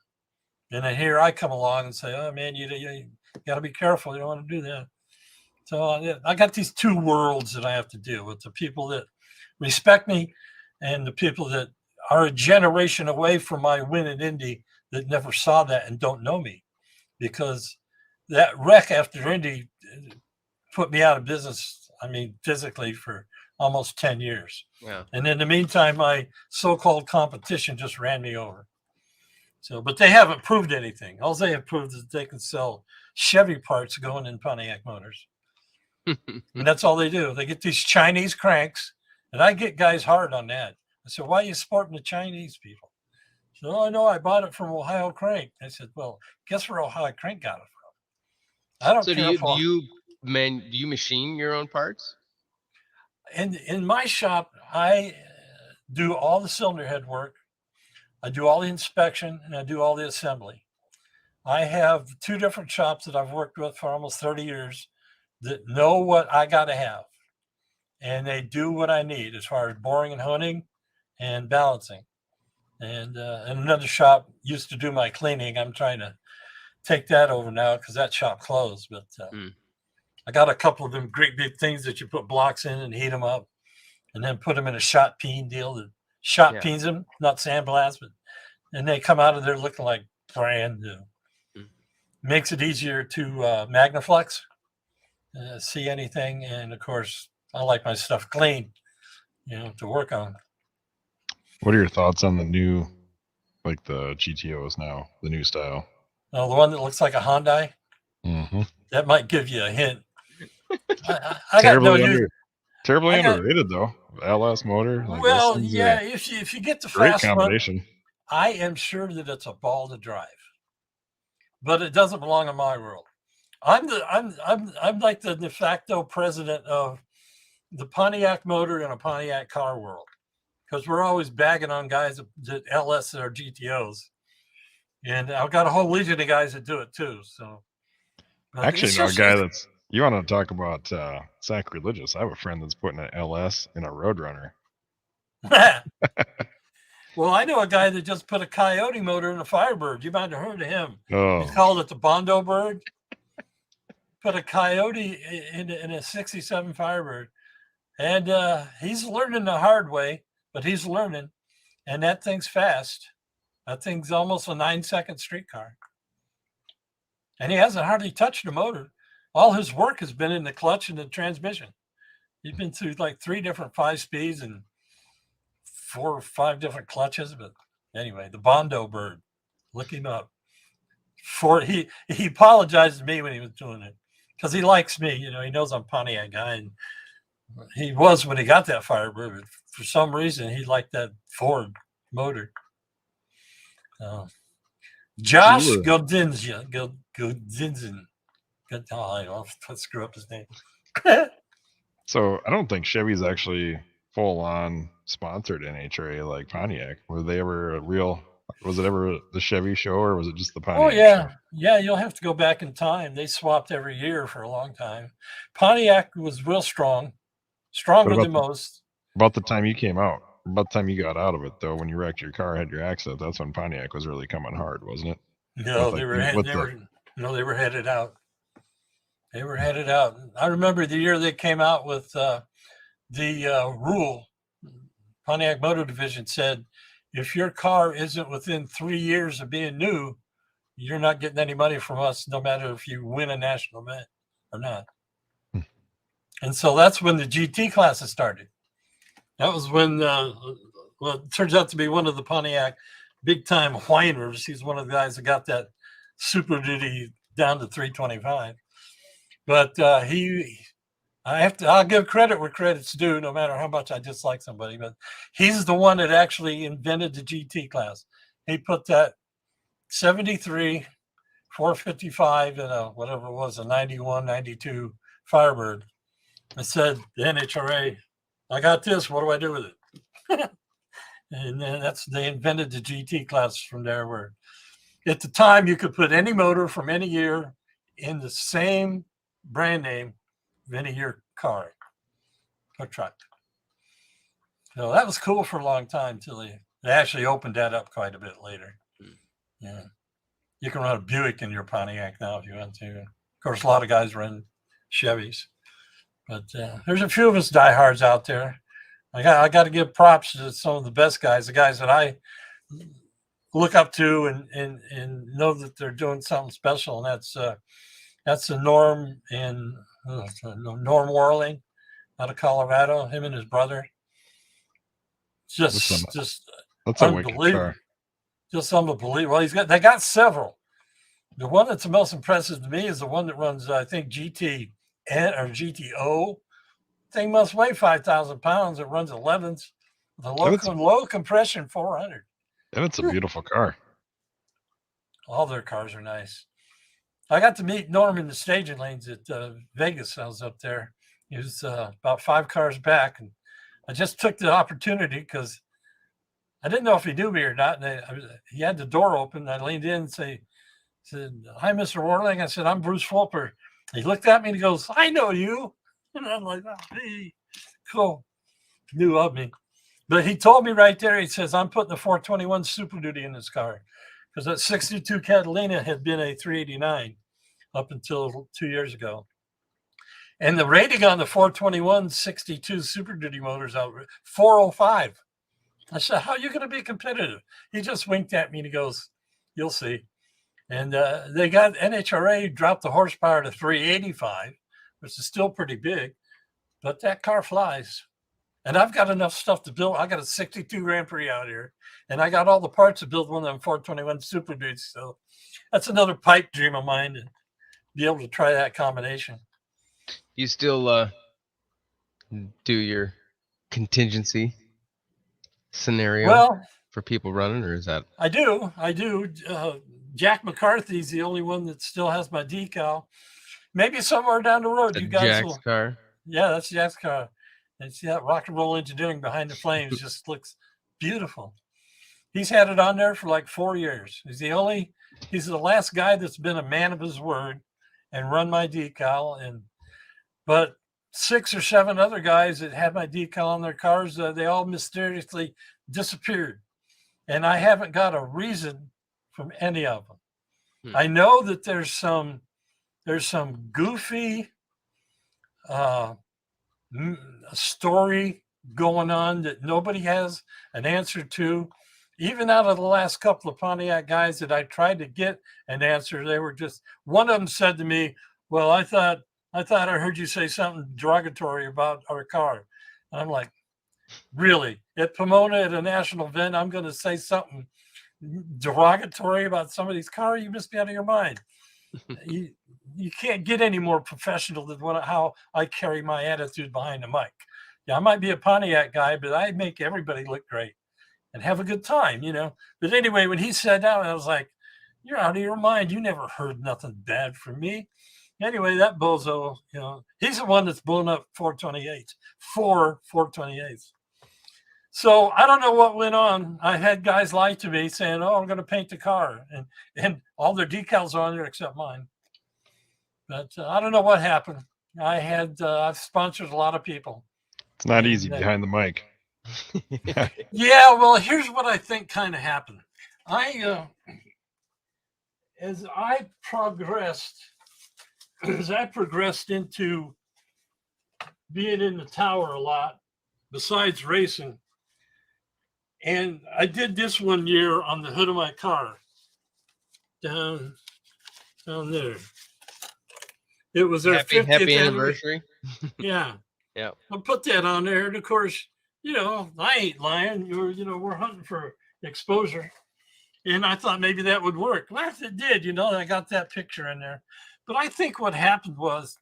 And then here I come along and say, man, you got to be careful. You don't want to do that. So I got these two worlds that I have to deal with: the people that respect me and the people that are a generation away from my win at Indy that never saw that and don't know me, because that wreck after Indy put me out of business, physically, for almost 10 years. Yeah. And in the meantime, my so-called competition just ran me over. So, but they haven't proved anything. All they have proved is they can sell Chevy parts going in Pontiac motors. And that's all they do. They get these Chinese cranks, and I get guys hard on that. I said, why are you supporting the Chinese people? So, I know I bought it from Ohio Crank. I said, well, guess where Ohio Crank got it from? I don't care. So do you machine your own parts? In my shop, I do all the cylinder head work. I do all the inspection, and I do all the assembly. I have two different shops that I've worked with for almost 30 years that know what I got to have, and they do what I need as far as boring and honing and balancing. And another shop used to do my cleaning. I'm trying to take that over now because that shop closed. But I got a couple of them great big things that you put blocks in and heat them up, and then put them in a shot peen deal that shot peens them, not sandblast, and they come out of there looking like brand new. Makes it easier to Magnaflex, see anything, and of course, I like my stuff clean, to work on. What are your thoughts on the new, like the GTOs now, the new style? Oh, the one that looks like a Hyundai? Mm-hmm. That might give you a hint. I got no use. Terribly underrated though. LS motor. Like, well, yeah, if you get the great fast combination. one, I am sure that it's a ball to drive, but it doesn't belong in my world. I'm like the de facto president of the Pontiac motor and a Pontiac car world, because we're always bagging on guys that LS or GTOs, and I've got a whole legion of guys that do it too. So actually, no, a guy that's, you want to talk about sacrilegious? I have a friend that's putting an LS in a Roadrunner. Well, I know a guy that just put a Coyote motor in a Firebird. You might have heard of him. Oh. He called it the Bondo Bird. Put a Coyote in a 67 Firebird. And he's learning the hard way, but he's learning. And that thing's fast. That thing's almost a 9-second streetcar. And he hasn't hardly touched the motor. All his work has been in the clutch and the transmission. He's been through like 3 different 5-speeds and 4 or 5 different clutches. But anyway, the Bondo Bird, look him up. He apologized to me when he was doing it, because he likes me. He knows I'm a Pontiac guy, and he was when he got that Firebird. But for some reason, he liked that Ford motor. Josh Godinzin. I don't screw up his name. So I don't think Chevy's actually full on sponsored NHRA like Pontiac. Were they ever was it ever the Chevy show, or was it just the Pontiac show? Yeah, you'll have to go back in time. They swapped every year for a long time. Pontiac was real stronger than most. About the time you came out, about the time you got out of it though, when you wrecked your car, had your accident, that's when Pontiac was really coming hard, wasn't it? No, they were headed out. They were headed out. I remember the year they came out with the rule. Pontiac Motor Division said, if your car isn't within 3 years of being new, you're not getting any money from us, no matter if you win a national event or not. And so that's when the GT classes started. That was when, it turns out to be one of the Pontiac big-time whiners. He's one of the guys that got that Super Duty down to 325. But I'll give credit where credit's due, no matter how much I dislike somebody. But he's the one that actually invented the GT class. He put that 73 455 in a whatever it was, a 91, 92 Firebird, and said, the NHRA, I got this. What do I do with it? And then they invented the GT class from there. Where at the time you could put any motor from any year in the same brand name of any year car or truck. So that was cool for a long time till they actually opened that up quite a bit later. Yeah, you can run a Buick in your Pontiac now if you want to. Of course, a lot of guys run Chevys, but there's a few of us diehards out there. I got to give props to some of the best guys, the guys that I look up to and know that they're doing something special, and that's the Norm and Norm Warling out of Colorado. Him and his brother, just that's unbelievable. Just unbelievable. Well, they got several. The one that's the most impressive to me is the one that runs, I think, GT or GTO. Thing must weigh 5,000 pounds. It runs 11s. The low compression 400. And it's a beautiful car. All their cars are nice. I got to meet Norm in the staging lanes at Vegas. I was up there. He was about 5 cars back, and I just took the opportunity because I didn't know if he knew me or not. And he had the door open. I leaned in and said, "Hi, Mr. Warling." I said, "I'm Bruce Fulper." He looked at me and he goes, "I know you." And I'm like, "Oh, hey, cool." Knew of me. But he told me right there, he says, "I'm putting the 421 Super Duty in this car." Because that 62 Catalina had been a 389 up until 2 years ago. And the rating on the 421 62 Super Duty motors out 405. I said, how are you going to be competitive? He just winked at me and he goes, you'll see. And they got NHRA dropped the horsepower to 385, which is still pretty big, but that car flies. And I've got enough stuff to build. I got a 62 Grand Prix out here, and I got all the parts to build one of them 421 Super Dudes. So that's another pipe dream of mine to be able to try that combination. You still do your contingency scenario for people running, or is that? I do. Jack McCarthy's the only one that still has my decal. Maybe somewhere down the road, you guys Jack's car. Yeah, that's Jack's car. And see that rock and roll engineering behind the flames just looks beautiful. He's had it on there for like 4 years. He's the last guy that's been a man of his word and run my decal. But 6 or 7 other guys that had my decal on their cars, they all mysteriously disappeared. And I haven't got a reason from any of them. I know that there's some goofy story going on that nobody has an answer to. Even out of the last couple of Pontiac guys that I tried to get an answer, they were just, one of them said to me, well, I thought I heard you say something derogatory about our car. And I'm like, really? At Pomona at a national event, I'm going to say something derogatory about somebody's car? You must be out of your mind. You can't get any more professional than how I carry my attitude behind the mic. Yeah, I might be a Pontiac guy, but I make everybody look great and have a good time, you know. But anyway, when he said that, I was like, you're out of your mind. You never heard nothing bad from me. Anyway, that bozo, you know, he's the one that's blown up 428s. So I don't know what went on. I had guys lie to me saying, oh, I'm going to paint the car. And all their decals are on there except mine. But I don't know what happened. I've sponsored a lot people. It's not easy behind the mic. Yeah, well, here's what I think kind of happened. As I progressed into being in the tower a lot, besides racing, and I did this one year on the hood of my car, down there. It was their happy anniversary. Yeah. Yeah. I put that on there. And of course, you know, I ain't lying. We're hunting for exposure. And I thought maybe that would work. Well, it did, you know, I got that picture in there. But I think what happened was,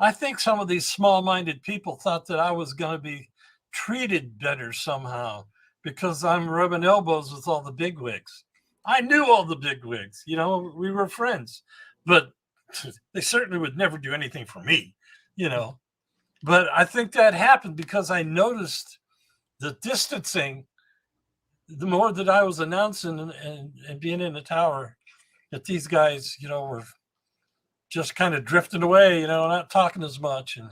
I think some of these small-minded people thought that I was going to be treated better somehow because I'm rubbing elbows with all the bigwigs. I knew all the bigwigs, you know, we were friends, but they certainly would never do anything for me, you know. But I think that happened because I noticed the distancing, the more that I was announcing and being in the tower, that these guys, you know, were just kind of drifting away, you know, not talking as much. And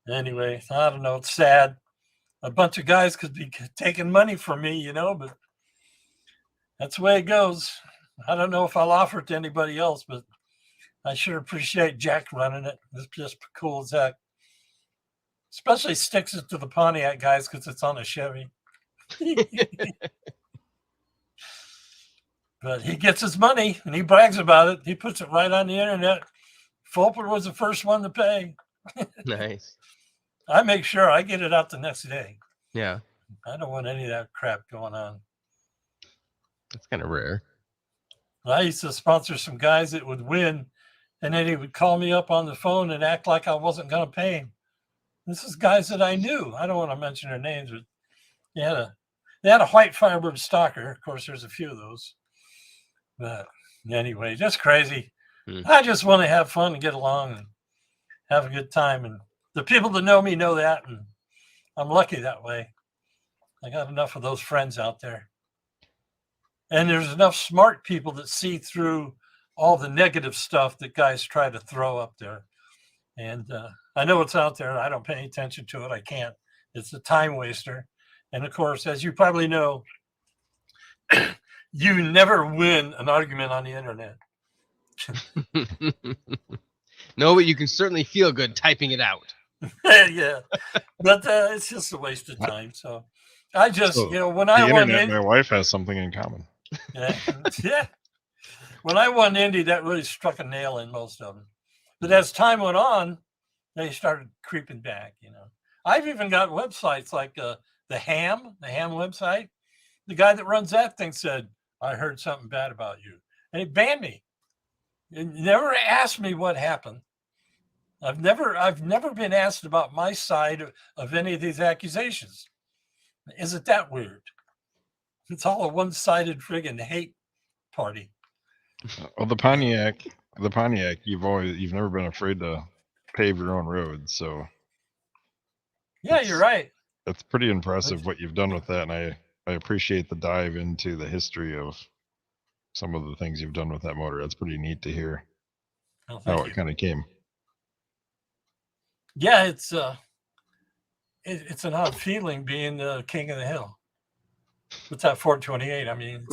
anyway, I don't know, it's sad. A bunch of guys could be taking money from me, you know, but that's the way it goes. I don't know if I'll offer it to anybody else, but I sure appreciate Jack running it. It's just cool as heck. Especially sticks it to the Pontiac guys because it's on a Chevy. But he gets his money and he brags about it. He puts it right on the internet. Fulper was the first one to pay. Nice. I make sure I get it out the next day. Yeah. I don't want any of that crap going on. That's kind of rare. I used to sponsor some guys that would win, and then he would call me up on the phone and act like I wasn't going to pay him. This is guys that I knew. I don't want to mention their names, but they had a white Firebird stalker. Of course, there's a few of those. But anyway, just crazy. I just want to have fun and get along and have a good time. And the people that know me know that, and I'm lucky that way. I got enough of those friends out there. And there's enough smart people that see through all the negative stuff that guys try to throw up there. And I know it's out there. I don't pay any attention to it. I can't. It's a time waster. And of course, as you probably know, you never win an argument on the internet. No, but you can certainly feel good typing it out. Yeah, but it's just a waste of time. So I just, So, when the I won internet and Indy, my wife has something in common. yeah, when I won Indy, that really struck a nail in most of them. But as time went on, they started creeping back. I've even got websites like the Ham website. The guy that runs that thing said, "I heard something bad about you," and he banned me. He never asked me what happened. I've never been asked about my side of any of these accusations. Isn't that weird? It's all a one-sided friggin' hate party. Well, the Pontiac, you've never been afraid to pave your own roads. So Yeah, you're right. That's pretty impressive what you've done with that, and I appreciate the dive into the history of some of the things you've done with that motor. That's pretty neat to hear how it kind of came. Yeah, it's an odd feeling being the king of the hill with that 428. I mean,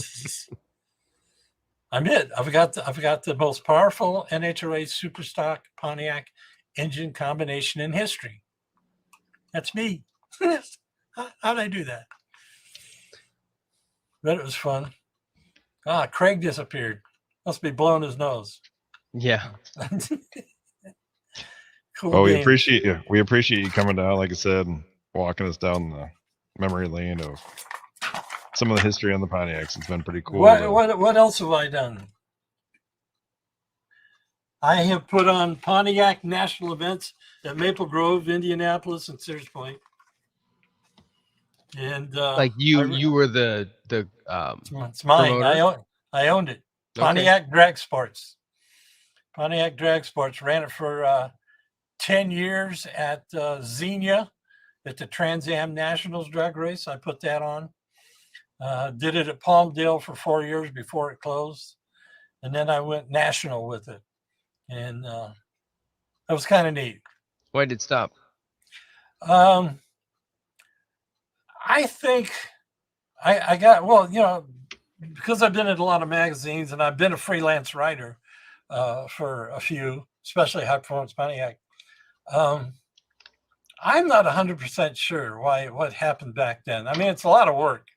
I'm it. I've got the most powerful NHRA super stock Pontiac engine combination in history. That's me. How'd I do that? But it was fun. Craig disappeared. Must be blowing his nose. Yeah. Cool. Well, we appreciate you. We appreciate you coming down, like I said, and walking us down the memory lane of some of the history on the Pontiacs. It's been pretty cool. What else have I done? I have put on Pontiac national events at Maple Grove, Indianapolis, and Sears Point. And like you were the it's mine. I owned it. Pontiac Drag Sports. Pontiac Drag Sports ran it for 10 years at Xenia at the Trans Am Nationals drag race. I put that on. Did it at Palmdale for 4 years before it closed. And then I went national with it. And that was kind of neat. Why did it stop? I think I got, because I've been in a lot of magazines and I've been a freelance writer for a few, especially High Performance Pontiac. I'm not 100% sure what happened back then. I mean, it's a lot of work.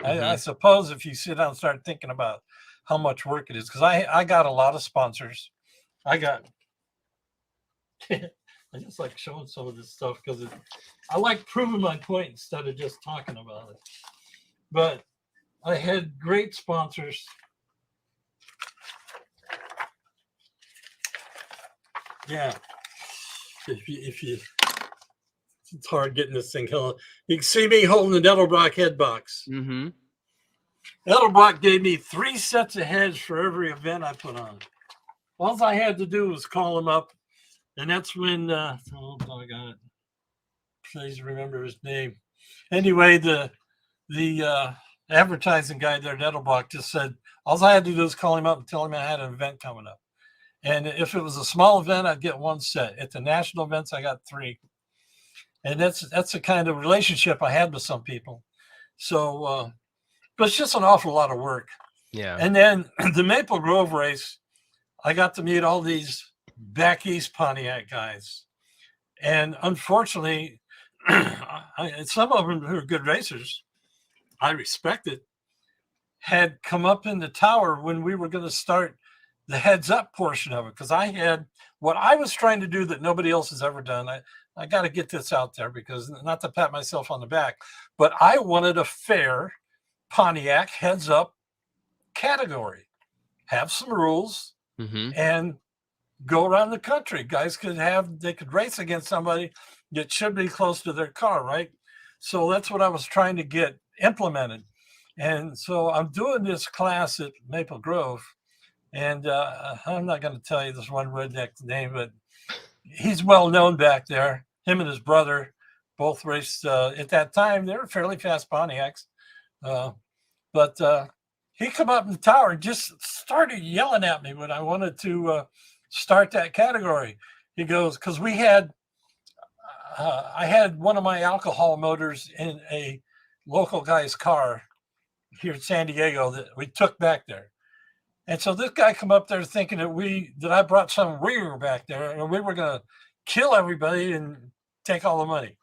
Mm-hmm. I suppose if you sit down and start thinking about how much work it is, because I got a lot of sponsors. I just like showing some of this stuff because I like proving my point instead of just talking about it. But I had great sponsors. Yeah. If you it's hard getting this thing held. You can see me holding the Edelbrock head box. Mm-hmm. Edelbrock gave me 3 sets of heads for every event I put on. All I had to do was call him up. And that's when, oh, doggone it. Please remember his name. Anyway, the advertising guy there at Edelbrock just said, all I had to do was call him up and tell him I had an event coming up. And if it was a small event, I'd get 1 set. At the national events, I got 3. And that's the kind of relationship I had with some people. So, but it's just an awful lot of work. Yeah. And then the Maple Grove race, I got to meet all these back east Pontiac guys. And unfortunately, some of them who are good racers, I respected, had come up in the tower when we were going to start the heads up portion of it. Because I had what I was trying to do that nobody else has ever done. I got to get this out there because not to pat myself on the back, but I wanted a fair Pontiac heads up category, have some rules, mm-hmm. and go around the country. Guys they could race against somebody that should be close to their car, right? So that's what I was trying to get implemented. And so I'm doing this class at Maple Grove, and I'm not going to tell you this one redneck's name, but he's well known back there. Him and his brother both raced at that time. They were fairly fast Pontiacs. But he come up in the tower and just started yelling at me when I wanted to start that category. He goes, because I had one of my alcohol motors in a local guy's car here in San Diego that we took back there. And so this guy come up there thinking that I brought some rear back there and we were going to kill everybody and take all the money.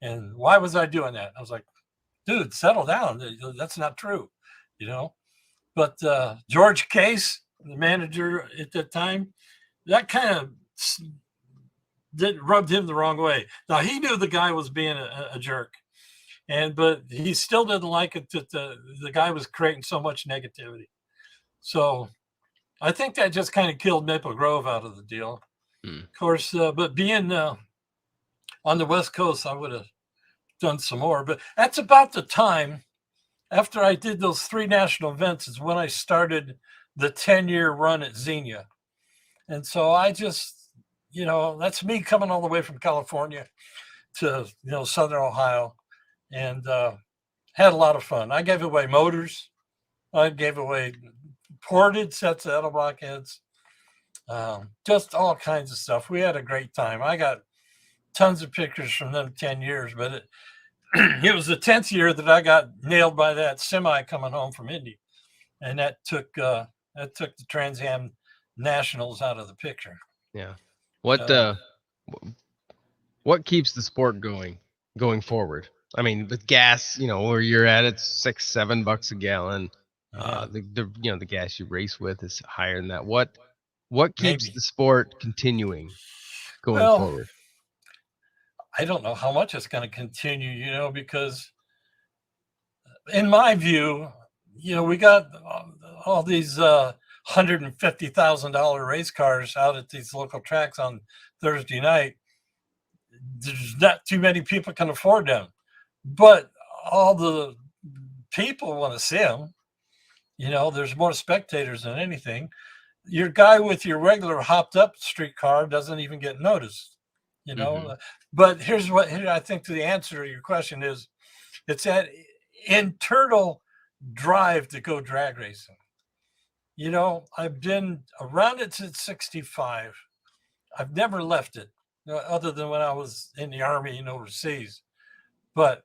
And why was I doing that? I was like, dude, settle down. That's not true, you know. But George Case, the manager at that time, that kind of rubbed him the wrong way. Now he knew the guy was being a jerk, but he still didn't like it that the guy was creating so much negativity. So I think that just kind of killed Maple Grove out of the deal. Of course, but being on the West Coast, I would have done some more. But that's about the time after I did those 3 national events is when I started the 10-year run at Xenia. And so I just, that's me coming all the way from California to, Southern Ohio, and had a lot of fun. I gave away motors. I gave away ported sets of Edelbrock heads, just all kinds of stuff. We had a great time. I got tons of pictures from them 10 years, but it was the 10th year that I got nailed by that semi coming home from Indy. And that took the Trans Am Nationals out of the picture. Yeah. What keeps the sport going forward? I mean, with gas, where you're at, it's $6-7 a gallon. The gas you race with is higher than that. What keeps the sport continuing going forward? I don't know how much it's going to continue, because in my view, we got all these $150,000 race cars out at these local tracks on Thursday night. There's not too many people can afford them, but all the people want to see them. There's more spectators than anything. Your guy with your regular hopped up street car doesn't even get noticed, But here's I think the answer to your question is, it's that internal drive to go drag racing. I've been around it since 65. I've never left it, other than when I was in the Army and overseas. But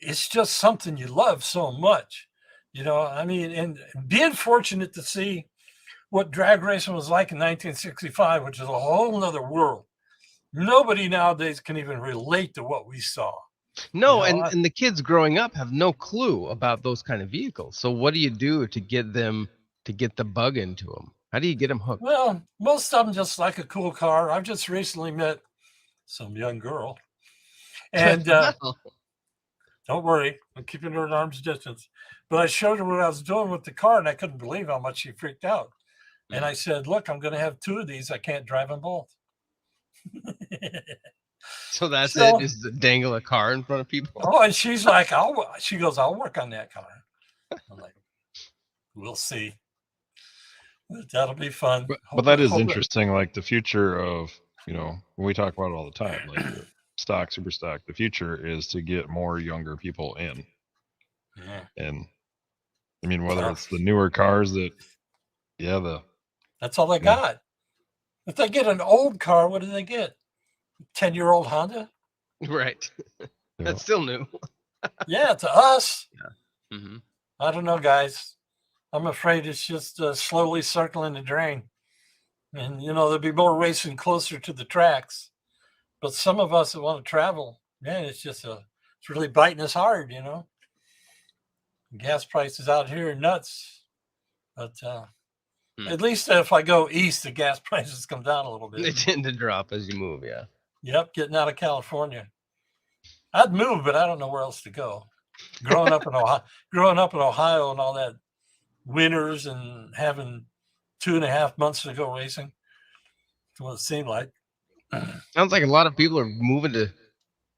it's just something you love so much, and being fortunate to see what drag racing was like in 1965, which is a whole nother world. Nobody nowadays can even relate to what we saw. No, and the kids growing up have no clue about those kind of vehicles. So what do you do to get them to get the bug into them? How do you get them hooked? Well, most of them just like a cool car. I've just recently met some young girl, and don't worry, I'm keeping her at arm's distance. But I showed her what I was doing with the car, and I couldn't believe how much she freaked out. And I said, "Look, I'm going to have 2 of these. I can't drive them both." So that's it, is to dangle a car in front of people. Oh, and she's like, she goes, "I'll work on that car." I'm like, we'll see. That'll be fun. But that is interesting. Like the future of, when we talk about it all the time, like stock, super stock, the future is to get more younger people in. Yeah. And I mean, whether it's the newer cars that's all they got. If they get an old car, what do they get? 10-year-old Honda? Right. That's still new. Yeah, to us. Yeah. Mm-hmm. I don't know, guys. I'm afraid it's just slowly circling the drain. And, there'll be more racing closer to the tracks. But some of us that want to travel, man, it's really biting us hard, Gas prices out here are nuts. But at least if I go east, the gas prices come down a little bit. They tend to drop as you move, yeah. Yep, getting out of California. I'd move, but I don't know where else to go. Growing up in Ohio and all that winters and having 2.5 months to go racing. That's what it seemed like. Sounds like a lot of people are moving to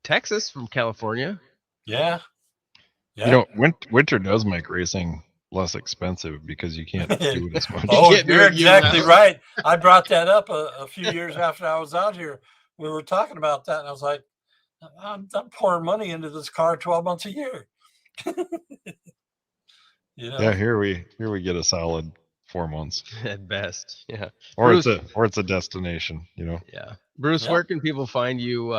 Texas from California. Yeah. Winter does make racing less expensive because you can't do it as much. Oh, you're exactly right. I brought that up a few years after I was out here. We were talking about that, and I was like, I'm pouring money into this car 12 months a year. Yeah, here we get a solid 4 months at best. Yeah. Or Bruce, it's a destination, Yeah. Bruce, where can people find you?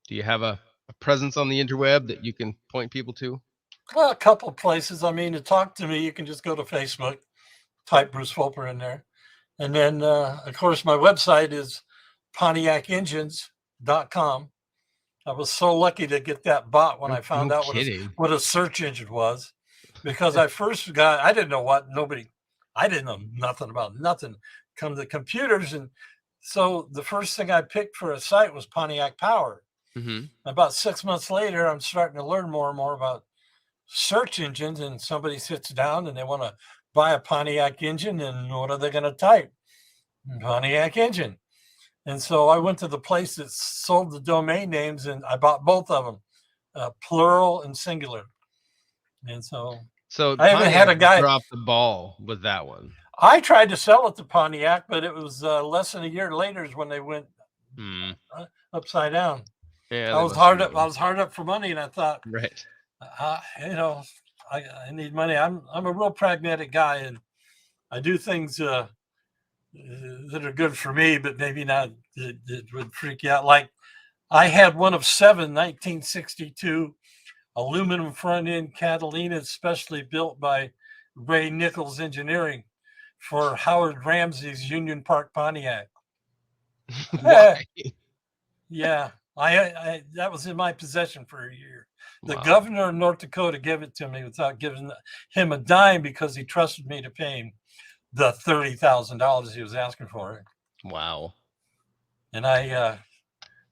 Do you have a presence on the interweb that you can point people to? Well, a couple of places. I mean, to talk to me, you can just go to Facebook, type Bruce Fulper in there. And then, of course, my website is PontiacEngines.com. I was so lucky to get that bot when I found out what a search engine was, because I first got, I didn't know I didn't know nothing about nothing. Come to computers, and so the first thing I picked for a site was Pontiac Power. About 6 months later, I'm starting to learn more and more about search engines, and somebody sits down and they want to buy a Pontiac engine, and what are they going to type? Pontiac engine. And so I went to the place that sold the domain names, and I bought both of them, plural and singular. And so I haven't had a guy drop the ball with that one. I tried to sell it to Pontiac, but it was less than a year later is when they went upside down. Yeah, I was hard up for money, and I thought, right, you know, I need money. I'm a real pragmatic guy, and I do things that are good for me, but maybe not that would freak you out. Like, I had one of 7 1962 aluminum front end Catalinas, specially built by Ray Nichols Engineering for Howard Ramsey's Union Park Pontiac. Why? Yeah, I that was in my possession for a year. The governor of North Dakota gave it to me without giving him a dime, because he trusted me to pay him the $30,000 he was asking for it. Wow. And I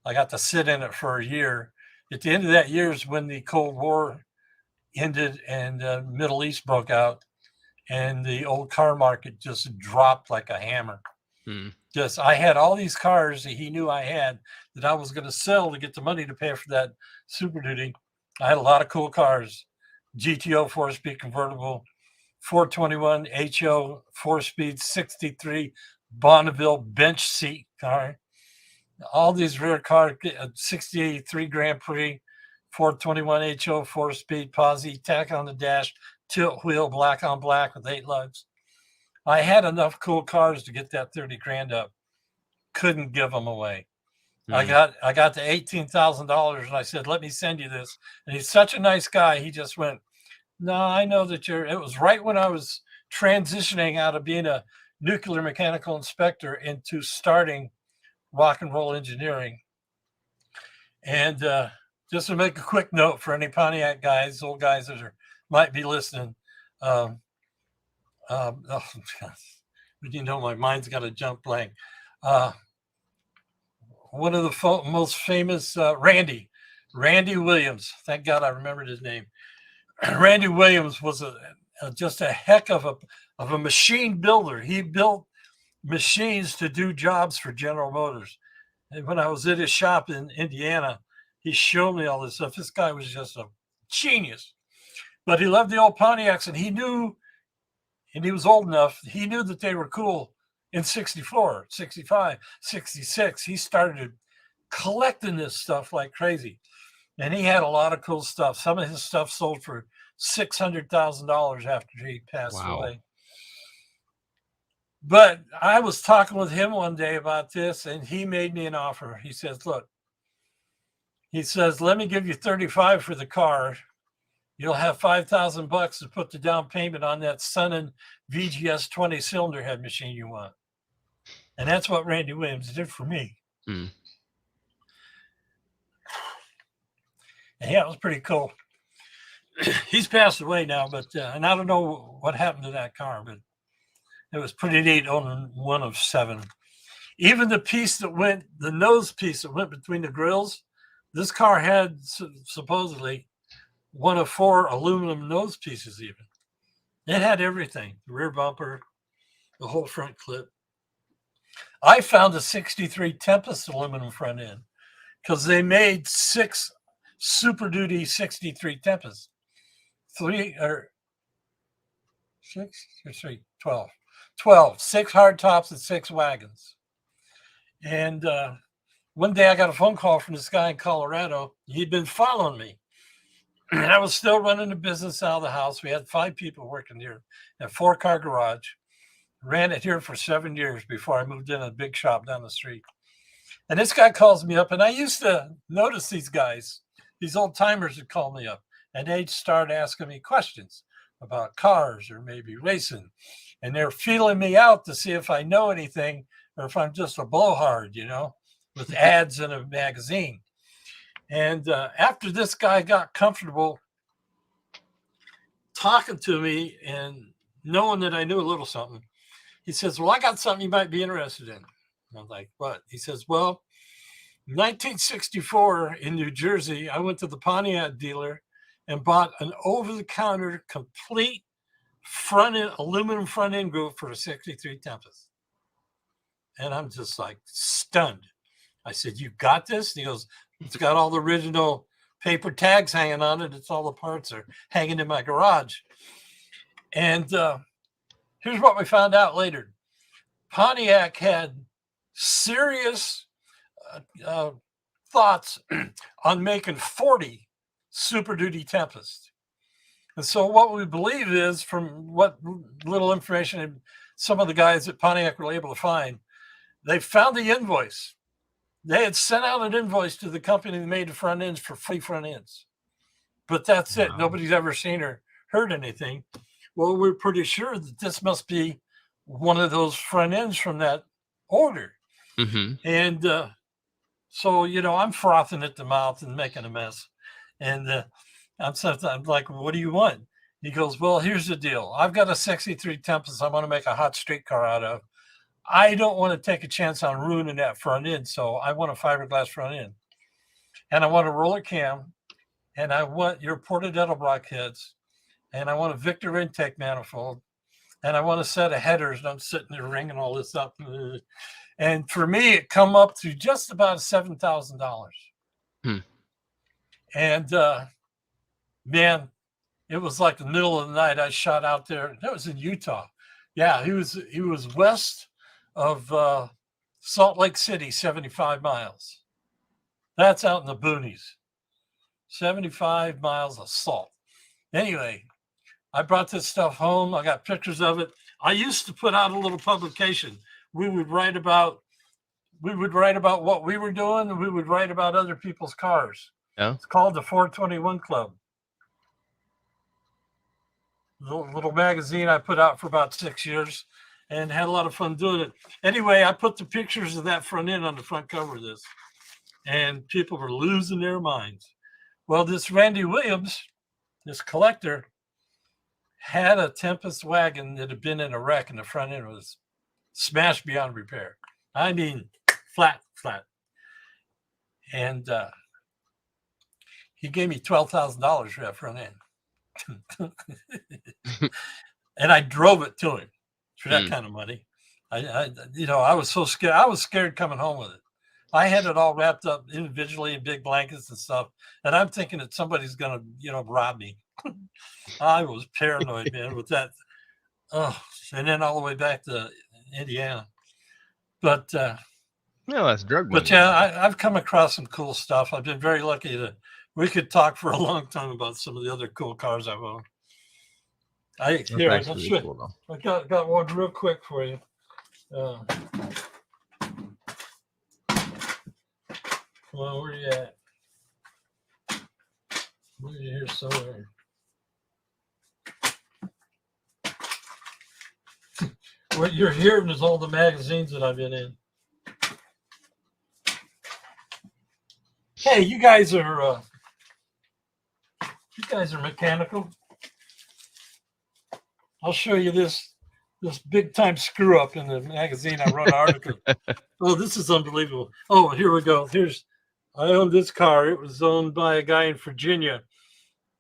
got to sit in it for a year. At the end of that year is when the Cold War ended and the Middle East broke out, and the old car market just dropped like a hammer. I had all these cars that he knew I had that I was going to sell to get the money to pay for that Super Duty. I had a lot of cool cars: GTO 4-speed convertible, 421 HO 4-speed 63 Bonneville bench seat car, all these rare cars, 6083 Grand Prix, 421 HO 4-speed posi, tack on the dash, tilt wheel, black on black with 8 lugs. I had enough cool cars to get that 30 grand up. Couldn't give them away. I got to $18,000, and I said, let me send you this. And he's such a nice guy. He just went, no, I know that it was right when I was transitioning out of being a nuclear mechanical inspector into starting rock and roll engineering. And just to make a quick note for any Pontiac guys, old guys that might be listening, you know, my mind's got a jump blank. One of the most famous, Randy Williams. Thank God I remembered his name. Randy Williams was just a heck of a machine builder. He built machines to do jobs for General Motors. And when I was at his shop in Indiana, he showed me all this stuff. This guy was just a genius. But he loved the old Pontiacs, and he knew, and he was old enough, he knew that they were cool in 64, 65, 66. He started collecting this stuff like crazy. And he had a lot of cool stuff. Some of his stuff sold for $600,000 after he passed away. But I was talking with him one day about this, and he made me an offer. He says, look, he says, let me give you 35 for the car. You'll have $5,000 to put the down payment on that Sunnin VGS 20 cylinder head machine you want. And that's what Randy Williams did for me. And yeah, it was pretty cool. He's passed away now, but and I don't know what happened to that car, but it was pretty neat owning one of 7. Even the piece that went, the nose piece that went between the grills, this car had supposedly one of 4 aluminum nose pieces even. It had everything, the rear bumper, the whole front clip. I found a 63 Tempest aluminum front end because they made 6 Super Duty 63 Tempests. 12. 6 hard tops and 6 wagons. And one day I got a phone call from this guy in Colorado. He'd been following me. And I was still running the business out of the house. We had 5 people working here, a 4-car garage. Ran it here for 7 years before I moved in a big shop down the street. And this guy calls me up, and I used to notice these guys, these old timers would call me up, and they'd start asking me questions about cars or maybe racing. And they're feeling me out to see if I know anything or if I'm just a blowhard, you know, with ads in a magazine. And after this guy got comfortable talking to me and knowing that I knew a little something, he says, well, I got something you might be interested in. And I'm like, what? He says, well, 1964 in New Jersey, I went to the Pontiac dealer and bought an over-the-counter complete aluminum front end group for a 63 Tempest. And I'm just like stunned. I said, you got this? And he goes, it's got all the original paper tags hanging on it. It's all the parts are hanging in my garage. And here's what we found out later. Pontiac had serious thoughts on making 40 Super Duty Tempest. And so what we believe is, from what little information some of the guys at Pontiac were able to find, they found the invoice. They had sent out an invoice to the company that made the front ends for free front ends. But that's it. Nobody's ever seen or heard anything. Well, we're pretty sure that this must be one of those front ends from that order. And so, I'm frothing at the mouth and making a mess. And I'm like, what do you want? He goes, well, here's the deal. I've got a 63 Tempest I want to make a hot streetcar out of. I don't want to take a chance on ruining that front end. So I want a fiberglass front end. And I want a roller cam. And I want your ported Edelbrock heads. And I want a Victor intake manifold. And I want a set of headers. And I'm sitting there ringing all this up. And for me, it come up to just about $7,000. And man, it was like the middle of the night. I shot out there. That was in Utah. Yeah, he was west of Salt Lake City, 75 miles. That's out in the boonies. 75 miles of salt. Anyway, I brought this stuff home. I got pictures of it. I used to put out a little publication. We would write about what we were doing, and we would write about other people's cars. Yeah. It's called the 421 Club. Little magazine I put out for about 6 years and had a lot of fun doing it. Anyway, I put the pictures of that front end on the front cover of this, and people were losing their minds. Well, this Randy Williams, this collector, had a Tempest wagon that had been in a wreck, and the front end was smashed beyond repair. I mean, flat. And he gave me $12,000 for that front end. And I drove it to him for that kind of money. I was so scared. I was scared coming home with it. I had it all wrapped up individually in big blankets and stuff. And I'm thinking that somebody's going to, rob me. I was paranoid, man, with that. Oh, and then all the way back to Indiana. But that's drug money. But yeah, I've come across some cool stuff. I've been very lucky we could talk for a long time about some of the other cool cars I've owned. I got one real quick for you. Well, where are you at? Where are you here somewhere? What you're hearing is all the magazines that I've been in. Hey, you guys are mechanical. I'll show you this big time screw up in the magazine. I wrote an article. Oh, this is unbelievable. Oh, here we go. I own this car. It was owned by a guy in Virginia.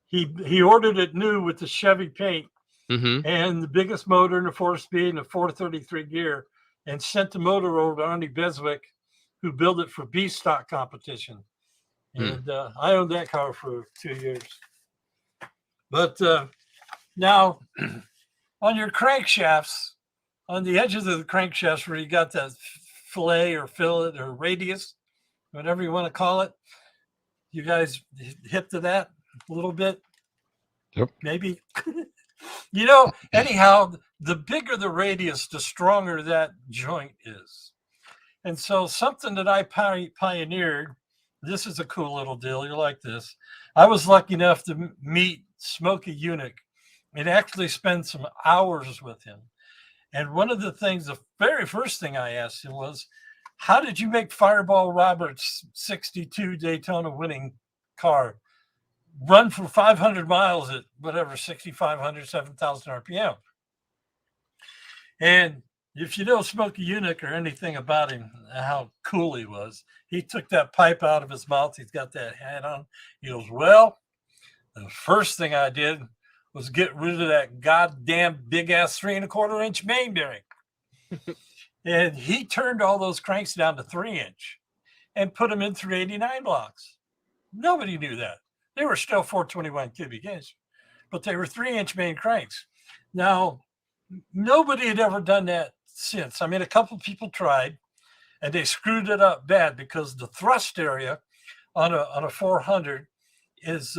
He ordered it new with the Chevy paint and the biggest motor and the 4-speed and a 433 gear, and sent the motor over to Arnie Beswick, who built it for B stock competition. And I owned that car for 2 years. But now on your crankshafts, on the edges of the crankshafts where you got that fillet or fillet or radius, whatever you want to call it, you guys hip to that a little bit? Yep. Maybe. Anyhow, the bigger the radius, the stronger that joint is. And so something that I pioneered, this is a cool little deal. You're like this. I was lucky enough to meet Smokey Eunuch and actually spend some hours with him. And one of the things, the very first thing I asked him was, How did you make Fireball Roberts' 62 Daytona winning car run for 500 miles at whatever, 6,500, 7,000 RPM? And if you know Smokey Eunuch or anything about him, how cool he was, he took that pipe out of his mouth. He's got that hat on. He goes, well, the first thing I did was get rid of that goddamn big ass 3¼ inch main bearing. And he turned all those cranks down to 3-inch and put them in 389 blocks. Nobody knew that. They were still 421 cubic inch, but they were 3-inch main cranks. Now, nobody had ever done that since. I mean, a couple people tried, and they screwed it up bad because the thrust area on a 400 is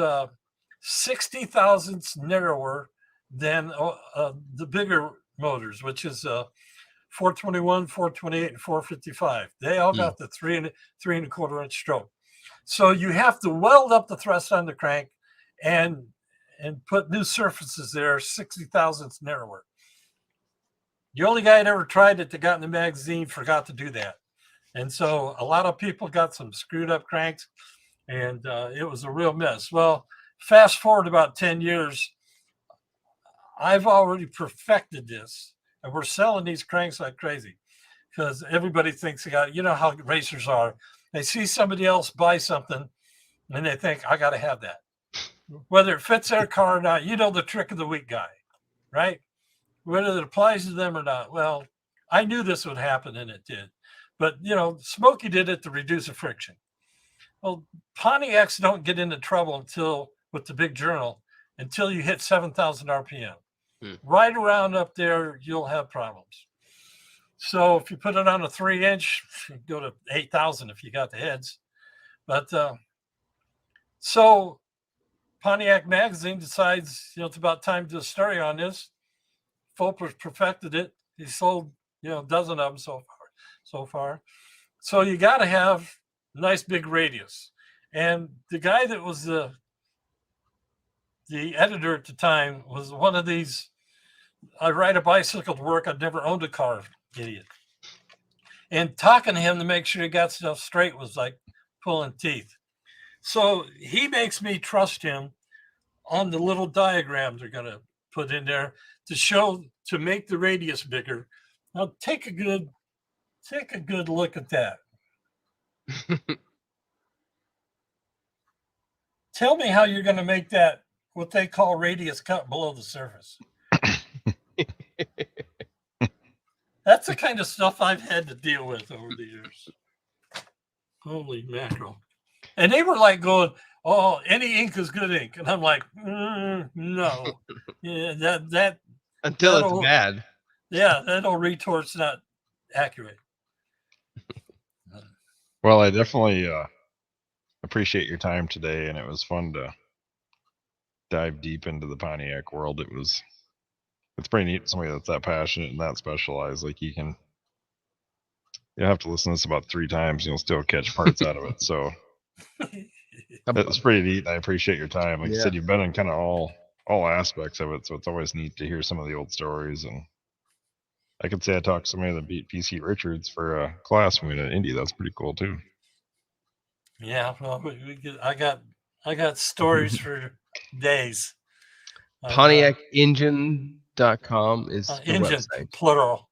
60 thousandths narrower than the bigger motors, which is 421, 428, and 455. They all got the 3¼ inch stroke. So you have to weld up the thrust on the crank and put new surfaces there 60 thousandths narrower. The only guy that ever tried it that got in the magazine forgot to do that. And so a lot of people got some screwed up cranks, and it was a real mess. Well, fast forward about 10 years, I've already perfected this, and we're selling these cranks like crazy because everybody thinks they got, you know how racers are. They see somebody else buy something, and they think, I got to have that. Whether it fits their car or not, you know the trick of the week guy, right? Whether it applies to them or not. Well, I knew this would happen, and it did. But, you know, Smokey did it to reduce the friction. Well, Pontiacs don't get into trouble with the big journal until you hit 7,000 RPM. Right around up there, you'll have problems. So if you put it on a 3-inch, you go to 8,000 if you got the heads. But so Pontiac Magazine decides, you know, it's about time to do a story on this. Fulper's perfected it. He sold, you know, a dozen of them so far. So you got to have a nice big radius. And the guy that was the editor at the time was one of these, I ride a bicycle to work, I've never owned a car, idiot. And talking to him to make sure he got stuff straight was like pulling teeth. So he makes me trust him on the little diagrams they're going to put in there to make the radius bigger. Now take a good look at that. Tell me how you're going to make that what they call radius cut below the surface. That's the kind of stuff I've had to deal with over the years. Holy mackerel. And they were like going, oh, any ink is good ink. And I'm like, no. Yeah, that until it's bad. Yeah, that old retort's not accurate. Well, I definitely appreciate your time today, and it was fun to dive deep into the Pontiac world. It's pretty neat, somebody that's that passionate and that specialized. Like you'll have to listen to this about 3 times and you'll still catch parts out of it. So it's pretty neat. I appreciate your time. Like you said, you've been in kind of all aspects of it, so it's always neat to hear some of the old stories. And I could say I talked to somebody that beat PC Richards for a class when we went to Indy. That's pretty cool too. Yeah, well, I got stories for days. PontiacEngine.com is the engines, website. Plural.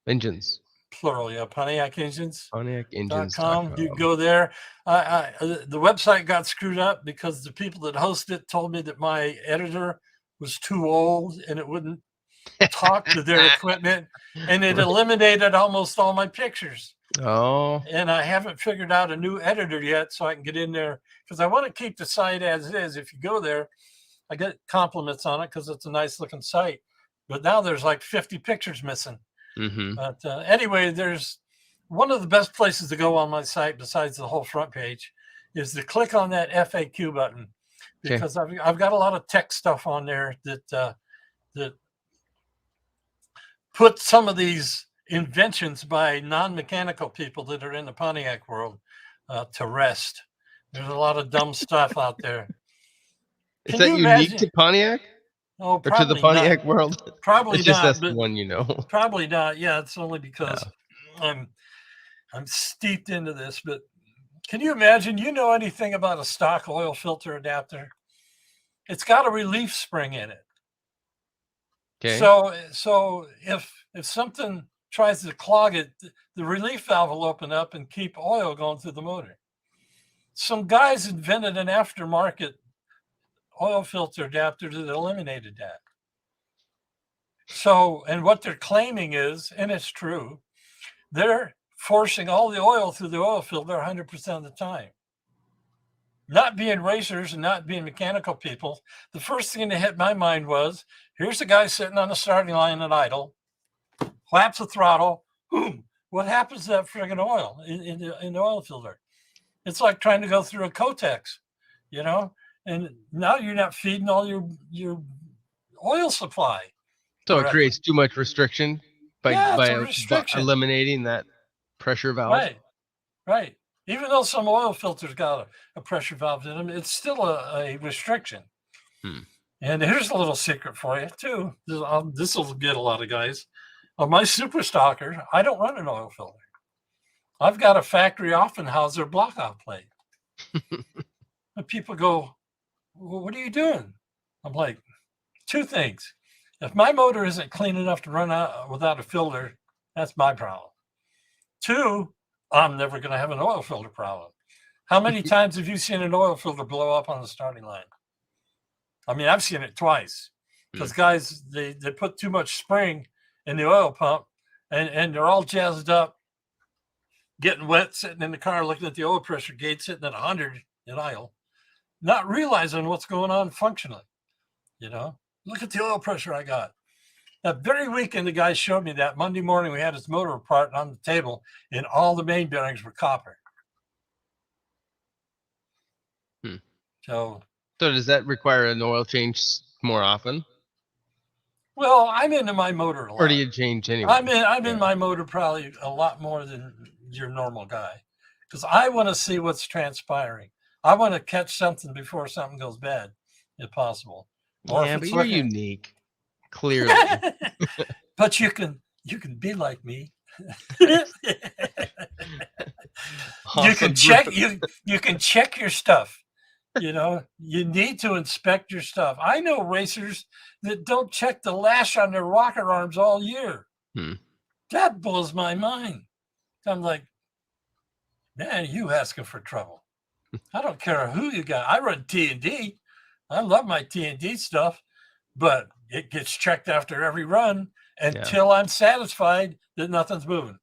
Engines. Plural, yeah. Pontiac Engines. PontiacEngines.com. You go there. The website got screwed up because the people that host it told me that my editor was too old and it wouldn't talk to their equipment, and it eliminated almost all my pictures. Oh. And I haven't figured out a new editor yet, so I can get in there because I want to keep the site as is. If you go there, I get compliments on it because it's a nice looking site. But now there's like 50 pictures missing. Mm-hmm. But anyway, there's one of the best places to go on my site besides the whole front page is to click on that FAQ button, because I've got a lot of tech stuff on there that put some of these inventions by non-mechanical people that are in the Pontiac world to rest. There's a lot of dumb stuff out there. Is that unique to Pontiac? Oh, or to the Pontiac world? Probably it's just not. that's the one, you know. Probably not. Yeah, it's only because I'm steeped into this, but can you imagine? You know anything about a stock oil filter adapter? It's got a relief spring in it. Okay. So if something tries to clog it, the relief valve will open up and keep oil going through the motor. Some guys invented an aftermarket oil filter adapter that eliminated that. So, and what they're claiming is, and it's true, they're forcing all the oil through the oil filter 100% of the time. Not being racers and not being mechanical people, the first thing that hit my mind was, here's a guy sitting on the starting line at idle, flaps the throttle, boom. What happens to that friggin' oil in the oil filter? It's like trying to go through a Kotex, you know? And now you're not feeding all your oil supply. So it creates too much restriction by eliminating that pressure valve. Right. Even though some oil filters got a pressure valve in them, it's still a restriction. And here's a little secret for you, too. This will get a lot of guys. On my Super Stalker, I don't run an oil filter. I've got a factory Offenhauser block-off plate. And people go, well, what are you doing? I'm like, two things. If my motor isn't clean enough to run out without a filter, that's my problem. Two, I'm never going to have an oil filter problem. How many times have you seen an oil filter blow up on the starting line? I mean, I've seen it twice because guys, they put too much spring in the oil pump and they're all jazzed up, getting wet, sitting in the car, looking at the oil pressure gauge, sitting at 100 in idle, not realizing what's going on functionally. You know, look at the oil pressure I got. That very weekend, the guy showed me that Monday morning, we had his motor apart on the table and all the main bearings were copper. So does that require an oil change more often? Well, I'm into my motor a lot. Or do you change anyway? I'm in my motor probably a lot more than your normal guy because I want to see what's transpiring. I want to catch something before something goes bad, if possible. Or but you're unique, clearly. But you can be like me. Awesome. You can check your stuff. You know, you need to inspect your stuff. I know racers that don't check the lash on their rocker arms all year. That blows my mind. I'm like, man, you asking for trouble. I don't care who you got. I run T&D. I love my T&D stuff, but it gets checked after every run until I'm satisfied that nothing's moving.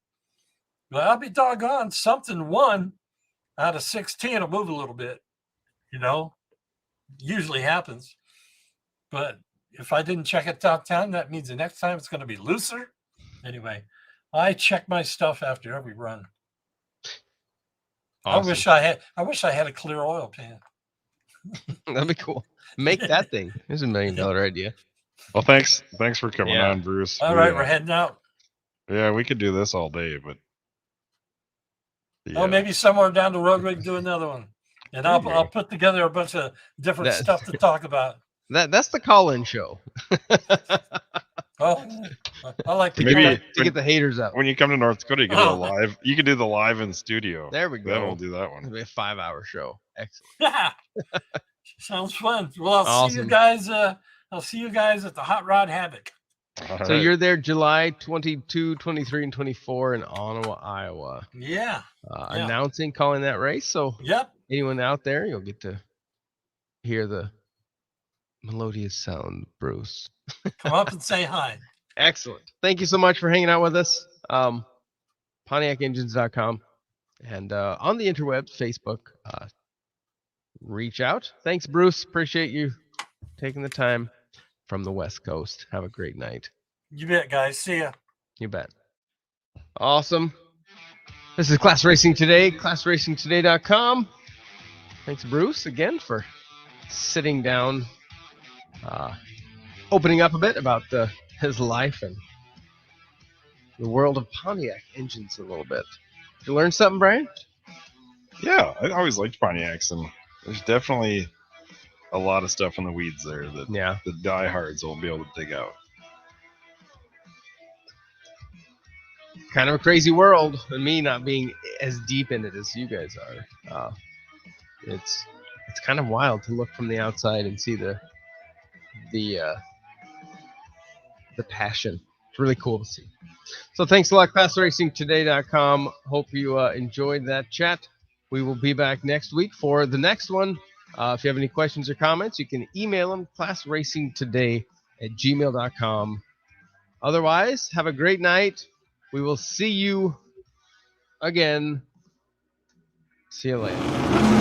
But I'll be doggone, something 1 out of 16 will move a little bit. You know, usually happens. But if I didn't check it top 10, that means the next time it's going to be looser. Anyway, I check my stuff after every run. Awesome. I wish I had a clear oil pan. That'd be cool. Make that thing. There's $1 million idea. Well, thanks for coming on, Bruce. All right, we're heading out. Yeah, we could do this all day, but maybe somewhere down the road we can do another one. And I'll put together a bunch of different stuff to talk about. That's the call-in show. Well, I like to get the haters out. When you come to North Dakota, you can do live. You can do the live in studio. There we go. Then we'll do that one. It'll be a 5-hour show. Excellent. Yeah. Sounds fun. Well, I'll see you guys. I'll see you guys at the Hot Rod Havoc. So you're there July 22, 23, and 24 in Ottawa, Iowa. Yeah. Announcing, calling that race. So anyone out there, you'll get to hear the melodious sound, Bruce. Come up and say hi. Excellent. Thank you so much for hanging out with us. PontiacEngines.com and on the interwebs, Facebook. Reach out. Thanks, Bruce. Appreciate you taking the time from the West Coast. Have a great night. You bet, guys. See ya. You bet. Awesome. This is Class Racing Today, classracingtoday.com. Thanks, Bruce, again for sitting down, opening up a bit about his life and the world of Pontiac engines a little bit. Did you learn something, Brian? Yeah, I always liked Pontiacs, and there's definitely a lot of stuff in the weeds there that the diehards will be able to dig out. kind of a crazy world, and me not being as deep in it as you guys are. It's kind of wild to look from the outside and see the passion. It's really cool to see. So thanks a lot, ClassRacingToday.com. Hope you enjoyed that chat. We will be back next week for the next one. If you have any questions or comments, you can email them, classracingtoday@gmail.com. Otherwise, have a great night. We will see you again. See you later.